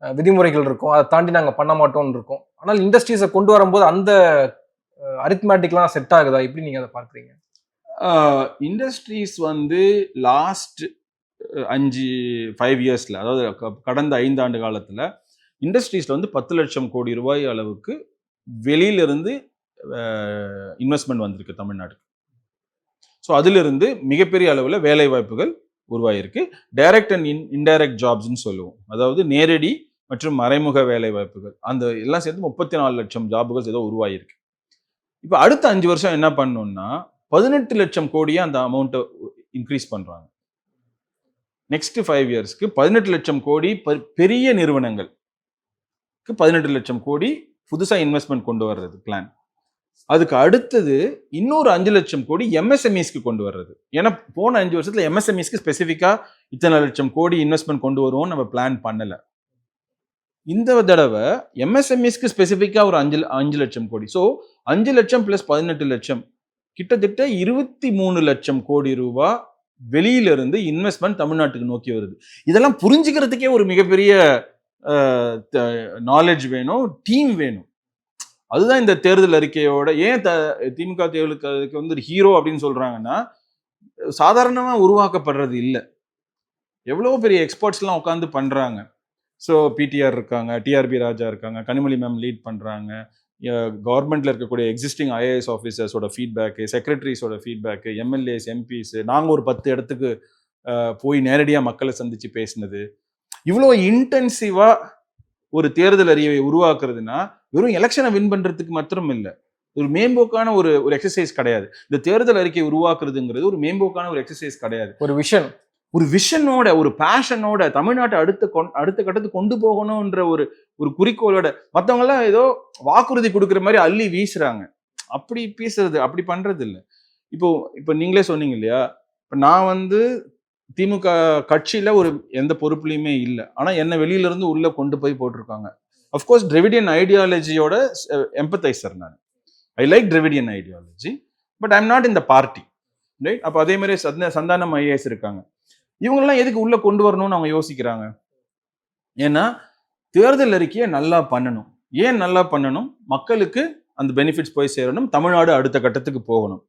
Speaker 1: விதிமுறைகள் இருக்கும், அதை தாண்டி நாங்கள் பண்ண மாட்டோம்னு இருக்கும். ஆனால் இண்டஸ்ட்ரீஸை கொண்டு வரும்போது அந்த அரித்மேட்டிக்லாம் செட் ஆகுதா? எப்படி நீங்க அதை பார்க்குறீங்க?
Speaker 2: இண்டஸ்ட்ரீஸ் வந்து லாஸ்ட் 5 இயர்ஸ்ல, அதாவது கடந்த 5 ஆண்டு காலத்துல இண்டஸ்ட்ரீஸ்ல வந்து 10 லட்சம் கோடி ரூபாய் அளவுக்கு வெளியிலிருந்து இன்வெஸ்ட்மெண்ட் வந்திருக்கு தமிழ்நாட்டுக்கு. ஸோ அதிலிருந்து மிகப்பெரிய அளவில் வேலை வாய்ப்புகள் உருவாயிருக்கு. டைரக்ட் அண்ட் இன்டைரக்ட் ஜாப்ஸ்ன்னு சொல்லுவோம், அதாவது நேரடி மற்றும் மறைமுக வேலை வாய்ப்புகள், அந்த எல்லாம் சேர்த்து 34 லட்சம் ஜாபுகள் ஏதோ உருவாயிருக்கு. இப்போ அடுத்த 5 வருஷம் என்ன பண்ணணும்னா 18 லட்சம் கோடியா அந்த அமௌண்ட்டை இன்க்ரீஸ் பண்றாங்க. நெக்ஸ்ட் 5 இயர்ஸ்க்கு 18 லட்சம் கோடி பெரிய நிறுவனங்கள் 18 லட்சம் கோடி புதுசா இன்வெஸ்ட்மெண்ட் கொண்டு வர்றது பிளான். அதுக்கு அடுத்தது இன்னொரு 5 லட்சம் கோடி எம்எஸ்எம்இஸ்க்கு கொண்டு வர்றது. ஏன்னா போன 5 வருஷத்துல எம்எஸ்எம்இஸ்க்கு ஸ்பெசிஃபிக்கா இத்தனை லட்சம் கோடி இன்வெஸ்ட்மெண்ட் கொண்டு வருவோம் நம்ம பிளான் பண்ணல. இந்த தடவை எம்எஸ்எம்இஸ்க்கு ஸ்பெசிஃபிக்கா ஒரு 5 லட்சம் கோடி. ஸோ 5 லட்சம் பிளஸ் 18 லட்சம் கிட்டத்தட்ட 23 லட்சம் கோடி ரூபாய் வெளியிலிருந்து இன்வெஸ்ட்மெண்ட் தமிழ்நாட்டுக்கு நோக்கி வருது. இதெல்லாம் புரிஞ்சுக்கிறதுக்கே ஒரு மிகப்பெரிய நாலேஜ் வேணும், டீம் வேணும். அதுதான் இந்த தேர்தல் அறிக்கையோட ஏன் திமுக தேர்தலுக்கு வந்து ஒரு ஹீரோ அப்படின்னு சொல்றாங்கன்னா, சாதாரணமா உருவாக்கப்படுறது இல்லை. எவ்வளவு பெரிய எக்ஸ்பர்ட்ஸ் எல்லாம் உட்காந்து பண்றாங்க. ஸோ பிடிஆர் இருக்காங்க, டிஆர்பி ராஜா இருக்காங்க, கனிமொழி மேம் லீட் பண்றாங்க, கவர்மெண்ட்ல இருக்கக்கூடிய எக்ஸிஸ்டிங் ஐஏஎஸ் ஆஃபீஸர்ஸோட ஃபீட்பேக்கு, செக்ரட்டரிஸோட ஃபீட்பேக்கு, எம்எல்ஏஸ், எம்பிஸ், நாங்கள் ஒரு 10 இடத்துக்கு போய் நேரடியாக மக்களை சந்திச்சு பேசினது, இவ்வளோ இன்டென்சிவா ஒரு தேர்தல் அறிவை உருவாக்குறதுனா வெறும் எலெக்ஷனை வின் பண்றதுக்கு மாத்திரம் இல்லை, ஒரு மேம்போக்கான ஒரு எக்ஸசைஸ் கிடையாது. இந்த தேர்தல் அறிக்கை உருவாக்குறதுங்கிறது ஒரு மேம்போக்கான ஒரு எக்ஸசைஸ் கிடையாது. ஒரு விஷனோட, ஒரு பேஷனோட தமிழ்நாட்டை அடுத்த கட்டத்துக்கு கொண்டு போகணும்ன்ற ஒரு குறிக்கோளோட. மற்றவங்க எல்லாம் ஏதோ வாக்குறுதி கொடுக்குற மாதிரி அள்ளி வீசுறாங்க. அப்படி பேசுறது, அப்படி பண்றது இல்லை. இப்போ நீங்களே சொன்னீங்க இல்லையா, இப்போ நான் வந்து திமுக கட்சியில எந்த பொறுப்புலையுமே இல்லை, ஆனா என்ன வெளியில இருந்து உள்ள கொண்டு போய் போட்டிருக்காங்க. அஃப்கோர்ஸ் டிராவிடியன் ஐடியாலஜியோட எம்பத்தைசர் நான். I like Dravidian ideology, but I am not in the party, right? அப்போ அதே மாதிரி சந்தானம் ஐஏஎஸ் இருக்காங்க. இவங்கெல்லாம் எதுக்கு உள்ள கொண்டு வரணும்னு அவங்க யோசிக்கிறாங்க. ஏன்னா தேர்தல் அறிக்கையை நல்லா பண்ணணும். ஏன் நல்லா பண்ணணும்? மக்களுக்கு அந்த பெனிஃபிட்ஸ் போய் சேரணும், தமிழ்நாடு அடுத்த கட்டத்துக்கு போகணும்.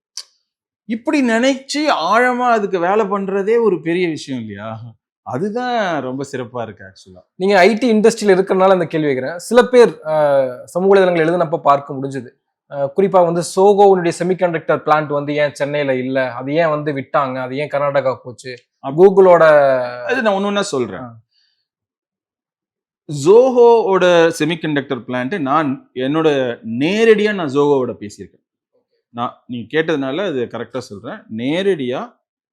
Speaker 2: இப்படி நினைச்சு ஆழமா அதுக்கு வேலை பண்றதே ஒரு பெரிய விஷயம் இல்லையா? அதுதான் ரொம்ப சிறப்பா இருக்கு. ஆக்சுவலா
Speaker 1: நீங்க ஐடி இண்டஸ்ட்ரியில இருக்கிறனால அந்த கேள்வி வைக்கிறேன். சில பேர் சமூக வலைதளங்கள் எழுதுனப்ப பார்க்க முடிஞ்சது. குறிப்பா வந்து சோகோவுடைய செமிகண்டக்டர் பிளான்ட் வந்து ஏன் சென்னையில இல்ல, அது ஏன் வந்து விட்டாங்க, அது ஏன் கர்நாடகா போச்சு, கூகுளோட
Speaker 2: அது நான் ஒன்னொன்னா சொல்றேன். ஜோஹோட செமிகண்டக்டர் பிளான்ட் நான் என்னோட நேரடியா நான் ஜோஹோவோட பேசியிருக்கேன். நீங்க கேட்டதுனால அது கரெக்டா சொல்றேன். நேரடியா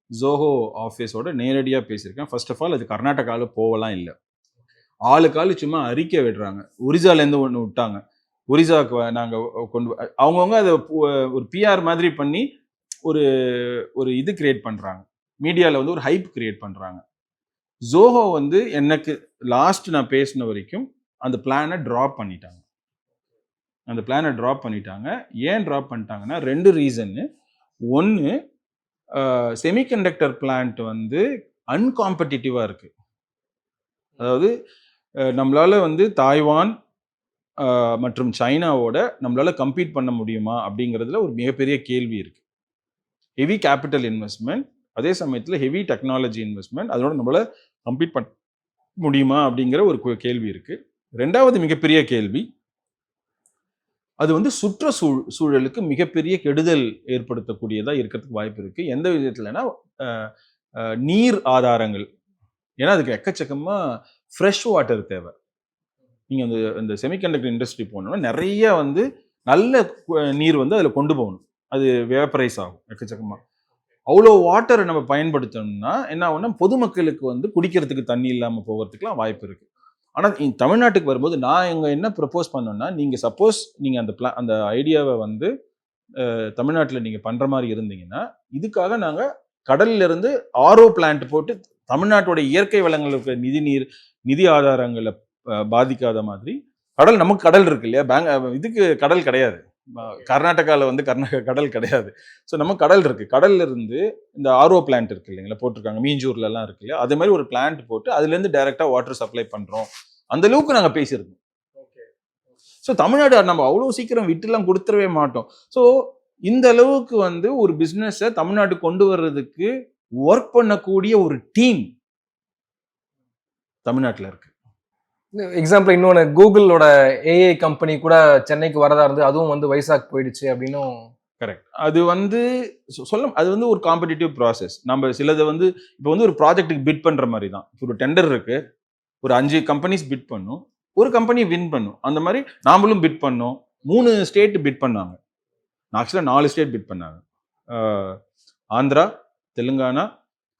Speaker 2: ஜோஹோ ஆஃபீஸோட நேரடியா பேசியிருக்கேன். ஃபர்ஸ்ட் ஆஃப் ஆல் அது கர்நாடகாவில் போகலாம் இல்லை, ஆளுக்காலு சும்மா அறிக்கை விடுறாங்க. ஒரிசாலேருந்து ஒன்று விட்டாங்க, ஒரிசாவுக்கு நாங்கள் கொண்டு அவங்கவுங்க அதை ஒரு பிஆர் மாதிரி பண்ணி ஒரு இது கிரியேட் பண்றாங்க, மீடியாவில் வந்து ஒரு ஹைப் கிரியேட் பண்றாங்க. ஜோஹோ வந்து எனக்கு லாஸ்ட் நான் பேசின வரைக்கும் அந்த பிளானை ட்ராப் பண்ணிட்டாங்க. ஏன் ட்ராப் பண்ணிட்டாங்கன்னா 2 ரீசன்னு. ஒன்று, செமிகண்டக்டர் பிளான்ட் வந்து அன்காம்படிட்டிவா இருக்கு. அதாவது நம்மளால வந்து தாய்வான் மற்றும் சைனாவோட நம்மளால கம்பீட் பண்ண முடியுமா அப்படிங்கிறதுல ஒரு மிகப்பெரிய கேள்வி இருக்கு. ஹெவி கேபிட்டல் இன்வெஸ்ட்மெண்ட், அதே சமயத்தில் ஹெவி டெக்னாலஜி இன்வெஸ்ட்மெண்ட், அதோட நம்மளால கம்பீட் பண்ண முடியுமா அப்படிங்கிற ஒரு கேள்வி இருக்கு. 2வது மிகப்பெரிய கேள்வி, அது வந்து சுற்றுச்சூழலுக்கு மிகப்பெரிய கெடுதல் ஏற்படுத்தக்கூடியதா இருக்கிறதுக்கு வாய்ப்பு இருக்கு. எந்த விதத்துலன்னா நீர் ஆதாரங்கள், ஏன்னா அதுக்கு எக்கச்சக்கமா ஃப்ரெஷ் வாட்டர் தேவை. நீங்க இந்த செமிகண்டக்டர் இண்டஸ்ட்ரி போனோம்னா நிறைய வந்து நல்ல நீர் வந்து அதில் கொண்டு போகணும். அது வேப்பரைஸ் ஆகும் எக்கச்சக்கமா. அவ்வளோ வாட்டரை நம்ம பயன்படுத்தணும்னா என்ன ஆகும்னா பொதுமக்களுக்கு வந்து குடிக்கிறதுக்கு தண்ணி இல்லாமல் போகிறதுக்குலாம் வாய்ப்பு இருக்கு. ஆனால் தமிழ்நாட்டுக்கு வரும்போது நான் இங்கே என்ன ப்ரப்போஸ் பண்ணோம்னா, நீங்கள் சப்போஸ் நீங்கள் அந்த ஐடியாவை வந்து தமிழ்நாட்டில் நீங்கள் பண்ணுற மாதிரி இருந்தீங்கன்னா, இதுக்காக நாங்கள் கடல்ல இருந்து ஆர்ஓ பிளான்ட் போட்டு தமிழ்நாட்டோட இயற்கை வளங்களுக்கு நிதி ஆதாரங்களை பாதிக்காத மாதிரி நமக்கு கடல் இருக்கு இல்லையா, இதுக்கு கடல் கிடையாது. கர்நாடகாவில் வந்து கடல் கிடையாது. ஸோ நம்ம கடல் இருக்கு. கடல்ல இருந்து இந்த ஆர்ஓ பிளான்ட் இருக்கு இல்லைங்களா, போட்டிருக்காங்க மீஞ்சூர்ல எல்லாம் இருக்கு இல்லையா, அதே மாதிரி ஒரு பிளான்ட் போட்டு அதுல இருந்து டைரக்டா வாட்டர் சப்ளை பண்றோம். அந்த அளவுக்கு நாங்க பேசியிருக்கோம். ஸோ தமிழ்நாடு நம்ம அவ்வளவு சீக்கிரம் விட்டுலாம் கொடுத்துடவே மாட்டோம். ஸோ இந்த அளவுக்கு வந்து ஒரு பிசினஸை தமிழ்நாடு கொண்டு வர்றதுக்கு ஒர்க் பண்ணக்கூடிய ஒரு டீம் தமிழ்நாட்டில் இருக்கு.
Speaker 1: எக்ஸாம்பிள் இன்னொன்று, கூகுளோட ஏஐ கம்பெனி கூட சென்னைக்கு வரதா இருந்து அதுவும் வந்து வைசாக் போயிடுச்சு அப்படின்னும்.
Speaker 2: கரெக்ட். அது வந்து அது வந்து ஒரு காம்படிட்டிவ் ப்ராசஸ். நம்ம சிலதை வந்து இப்போ வந்து ஒரு ப்ராஜெக்ட்டுக்கு பிட் பண்ற மாதிரி தான். இப்போ ஒரு டெண்டர் இருக்கு, ஒரு 5 கம்பெனிஸ் பிட் பண்ணும், ஒரு கம்பெனி வின் பண்ணும். அந்த மாதிரி நாமளும் பிட் பண்ணோம். 3 ஸ்டேட் பிட் பண்ணாங்க. ஆக்சுவலாக 4 ஸ்டேட் பிட் பண்ணாங்க. ஆந்திரா, தெலுங்கானா,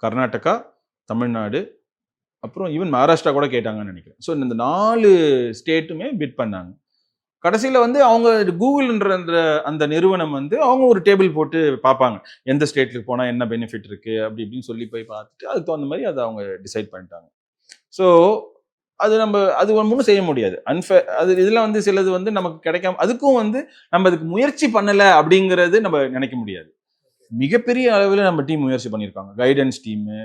Speaker 2: கர்நாடகா, தமிழ்நாடு, அப்புறம் ஈவன் மகாராஷ்டிரா கூட கேட்டாங்கன்னு நினைக்கிறேன். ஸோ இந்த 4 ஸ்டேட்டுமே பிட் பண்ணாங்க. கடைசியில் வந்து அவங்க கூகுள்ன்ற அந்த நிறுவனம் வந்து அவங்க ஒரு டேபிள் போட்டு பார்ப்பாங்க, எந்த ஸ்டேட்டுக்கு போனால் என்ன பெனிஃபிட் இருக்கு அப்படி இப்படின்னு சொல்லி போய் பார்த்துட்டு அதுக்கு தகுந்த மாதிரி அதை அவங்க டிசைட் பண்ணிட்டாங்க. ஸோ அது ஒன்றும் செய்ய முடியாது. அது இதெல்லாம் வந்து சிலது வந்து நமக்கு கிடைக்காம, அதுக்கும் வந்து நம்ம அதுக்கு முயற்சி பண்ணலை அப்படிங்கிறது நம்ம நினைக்க முடியாது. மிகப்பெரிய அளவில் நம்ம டீம் முயற்சி பண்ணியிருக்காங்க. கைடன்ஸ் டீமு,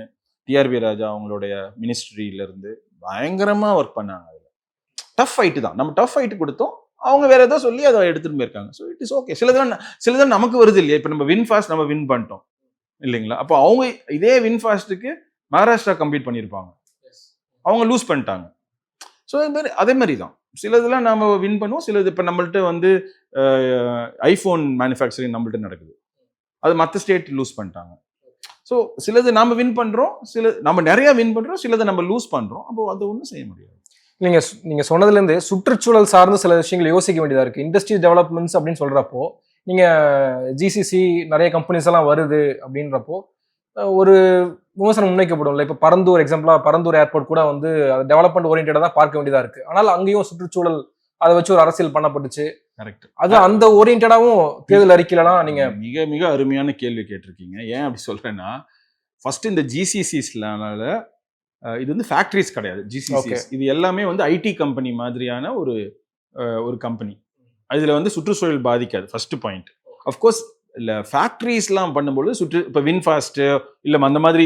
Speaker 2: டிஆர்பி ராஜா அவங்களுடைய மினிஸ்ட்ரியில இருந்து பயங்கரமா ஒர்க் பண்ணாங்க. அதில் டஃப் ஃபைட்டு தான். நம்ம டஃப் ஃபைட்டு கொடுத்தோம், அவங்க வேற ஏதோ சொல்லி அதை எடுத்துட்டு போயிருக்காங்க. So it is okay. சிலதான் நமக்கு வருது இல்லையா. இப்போ நம்ம வின் ஃபாஸ்ட் நம்ம வின் பண்ணிட்டோம் இல்லைங்களா. அப்போ அவங்க இதே வின் ஃபாஸ்ட்டுக்கு மகாராஷ்டிரா கம்பீட் பண்ணியிருப்பாங்க, அவங்க லூஸ் பண்ணிட்டாங்க. ஸோ அதே மாதிரி தான் சிலதெல்லாம் நம்ம வின் பண்ணுவோம். சிலது இப்போ நம்மள்ட்ட வந்து ஐஃபோன் மேனுஃபேக்சரிங் நம்மள்ட்ட நடக்குது, அது மற்ற ஸ்டேட் லூஸ் பண்ணிட்டாங்க. ஸோ சிலது நம்ம வின் பண்றோம், நம்ம நிறைய வின் பண்றோம், சிலதை நம்ம லூஸ் பண்றோம். அப்போ அது ஒன்றும் செய்ய முடியாது.
Speaker 1: நீங்க சொன்னதுலேருந்து சுற்றுச்சூழல் சார்ந்து சில விஷயங்கள் யோசிக்க வேண்டியதா இருக்கு. இண்டஸ்ட்ரி டெவலப்மெண்ட்ஸ் அப்படின்னு சொல்றப்போ நீங்க ஜிசிசி நிறைய கம்பெனிஸ் எல்லாம் வருது அப்படின்றப்போ ஒரு விமர்சனம் முன்வைக்கப்படும். இப்போ பரந்தூர் எக்ஸாம்பிளா, பரந்தூர் ஏர்போர்ட் கூட வந்து டெவலப்மெண்ட் ஓரியன்டா தான் பார்க்க வேண்டியதா இருக்கு. ஆனால் அங்கேயும் சுற்றுச்சூழல் அதை வச்சு ஒரு அரசியல் பண்ணப்பட்டுச்சு. கரெக்ட். அது அந்த ஓரியன்டாவும் தேர்தல் அறிக்கையிலாம் நீங்க
Speaker 2: மிக மிக அருமையான கேள்வி கேட்டிருக்கீங்க. ஏன் அப்படி சொல்றேன்னா, ஃபர்ஸ்ட் இந்த ஜிசிசிஸ்னால இது வந்து ஃபேக்டரிஸ் கிடையாது. ஜிசிசிஸ் இது எல்லாமே வந்து ஐடி கம்பெனி மாதிரியான ஒரு கம்பெனி. இதுல வந்து சுற்றுச்சூழல் பாதிக்காது. First point. அஃப்கோர்ஸ் இல்லை ஃபேக்ட்ரிஸ்லாம் பண்ணும்போது இப்போ வின்ஃபாஸ்ட் இல்லை அந்த மாதிரி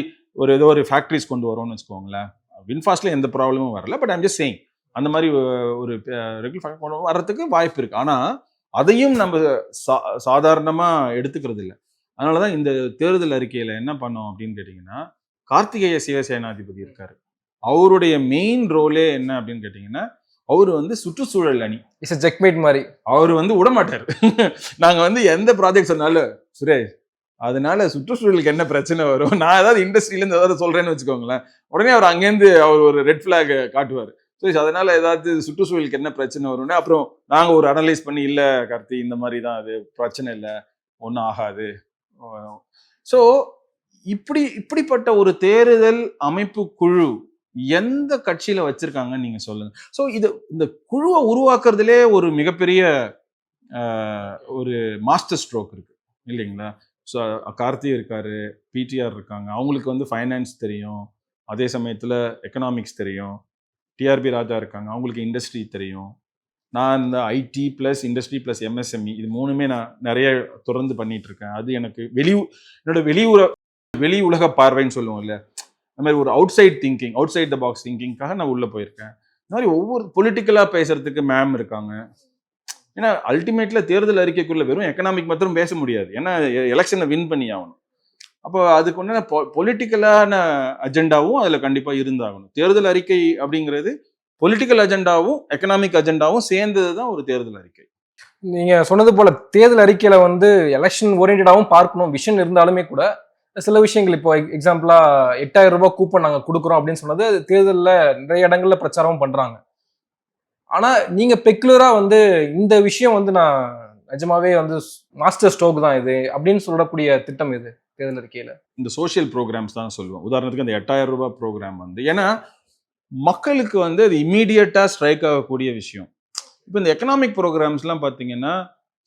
Speaker 2: ஏதோ ஒரு ஃபேக்ட்ரிஸ் கொண்டு வரோம்னு வச்சுக்கோங்களேன், வின்ஃபாஸ்ட்ல எந்த ப்ராப்ளமும் வரல. பட் ஐம் ஜஸ்ட் சேயிங் அந்த மாதிரி ஒரு ரெகுலர் ஃபேக்டரி கொண்டு வர்றதுக்கு வாய்ப்பு இருக்கு. ஆனால் அதையும் நம்ம சாதாரணமாக எடுத்துக்கிறது இல்லை. அதனால தான் இந்த தேர்தல் அறிக்கையில் என்ன பண்ணோம் அப்படின்னு கேட்டிங்கன்னா, கார்த்திகேய சிவசேனாதிபதி இருக்காரு, அவருடைய மெயின் ரோலே என்ன அப்படின்னு கேட்டிங்கன்னா, அவரு வந்து சுற்றுச்சூழல் அணி
Speaker 1: ஜெக்மேட் மாதிரி
Speaker 2: அவரு வந்து விடமாட்டாரு. நாங்க வந்து எந்த ப்ராஜெக்ட் சொன்னாலும், சுரேஷ் அதனால சுற்றுச்சூழலுக்கு என்ன பிரச்சனை வரும், நான் ஏதாவது இண்டஸ்ட்ரியில இருந்து ஏதாவது சொல்றேன்னு வச்சுக்கோங்களேன், உடனே அவர் அங்கேருந்து அவர் ஒரு ரெட் பிளாக் காட்டுவார். சுரேஷ் அதனால ஏதாவது சுற்றுச்சூழலுக்கு என்ன பிரச்சனை வரும்னு அப்புறம் நாங்க ஒரு அனலைஸ் பண்ணி, இல்ல கார்த்தி இந்த மாதிரி தான், அது பிரச்சனை இல்லை, ஒன்றும் ஆகாது. ஸோ இப்படிப்பட்ட ஒரு தேர்தல் அமைப்பு குழு எந்த கட்சியில வச்சிருக்காங்கன்னு நீங்க சொல்லுங்க. ஸோ இந்த குழுவை உருவாக்குறதுலே ஒரு மிகப்பெரிய ஒரு மாஸ்டர் ஸ்ட்ரோக் இருக்கு இல்லைங்களா. ஸோ கார்த்தி இருக்காரு, பிடிஆர் இருக்காங்க, அவங்களுக்கு வந்து ஃபைனான்ஸ் தெரியும், அதே சமயத்துல எக்கனாமிக்ஸ் தெரியும். டிஆர்பி ராஜா இருக்காங்க, அவங்களுக்கு இண்டஸ்ட்ரி தெரியும். நான் இந்த IT plus industry plus MSME இது 3மே நான் நிறைய தொடர்ந்து பண்ணிட்டு இருக்கேன். அது எனக்கு என்னோட வெளி உலக பார்வைன்னு சொல்லுவோம் இல்ல, அந்த மாதிரி ஒரு அவுட் சைட் த பாக்ஸ் திங்கிங்காக நான் உள்ள போயிருக்கேன். இந்த மாதிரி ஒவ்வொரு பொலிட்டிக்கலா பேசுறதுக்கு மேம் இருக்காங்க. ஏன்னா அல்டிமேட்ல தேர்தல் அறிக்கைக்குள்ள வெறும் எக்கனாமிக் மாத்திரம் பேச முடியாது, ஏன்னா எலெக்ஷனை வின் பண்ணி ஆகணும். அப்போ அதுக்கு ஒன்று பொலிட்டிக்கலான அஜெண்டாவும் அதில் கண்டிப்பாக இருந்தாகணும். தேர்தல் அறிக்கை அப்படிங்கிறது பொலிட்டிக்கல் அஜெண்டாவும் எக்கனாமிக் அஜெண்டாவும் சேர்ந்தது தான் ஒரு தேர்தல் அறிக்கை.
Speaker 1: நீங்க சொன்னது போல தேர்தல் அறிக்கையில வந்து எலெக்ஷன் ஓரியன்டாவும் பார்க்கணும், விஷன் இருந்தாலுமே கூட சில விஷயங்கள், இப்போ எக்ஸாம்பிளா 8000 ரூபாய் கூப்பன் நாங்கள் கொடுக்குறோம் அப்படின்னு சொன்னது தேர்தலில் நிறைய இடங்கள்ல பிரச்சாரமும் பண்றாங்க. ஆனா நீங்க பெக்குலரா வந்து இந்த விஷயம் வந்து நான் நிஜமாவே வந்து மாஸ்டர் ஸ்ட்ரோக் தான் இது அப்படின்னு சொல்லக்கூடிய திட்டம் இது தேர்தல் அறிக்கையில?
Speaker 2: இந்த சோஷியல் ப்ரோக்ராம்ஸ் தான் சொல்லுவோம். உதாரணத்துக்கு அந்த 8000 ரூபாய் ப்ரோக்ராம் வந்து, ஏன்னா மக்களுக்கு வந்து அது இம்மீடியட்டா ஸ்ட்ரைக் ஆகக்கூடிய விஷயம். இப்போ இந்த எக்கனாமிக் ப்ரோக்ராம்ஸ்லாம் பார்த்தீங்கன்னா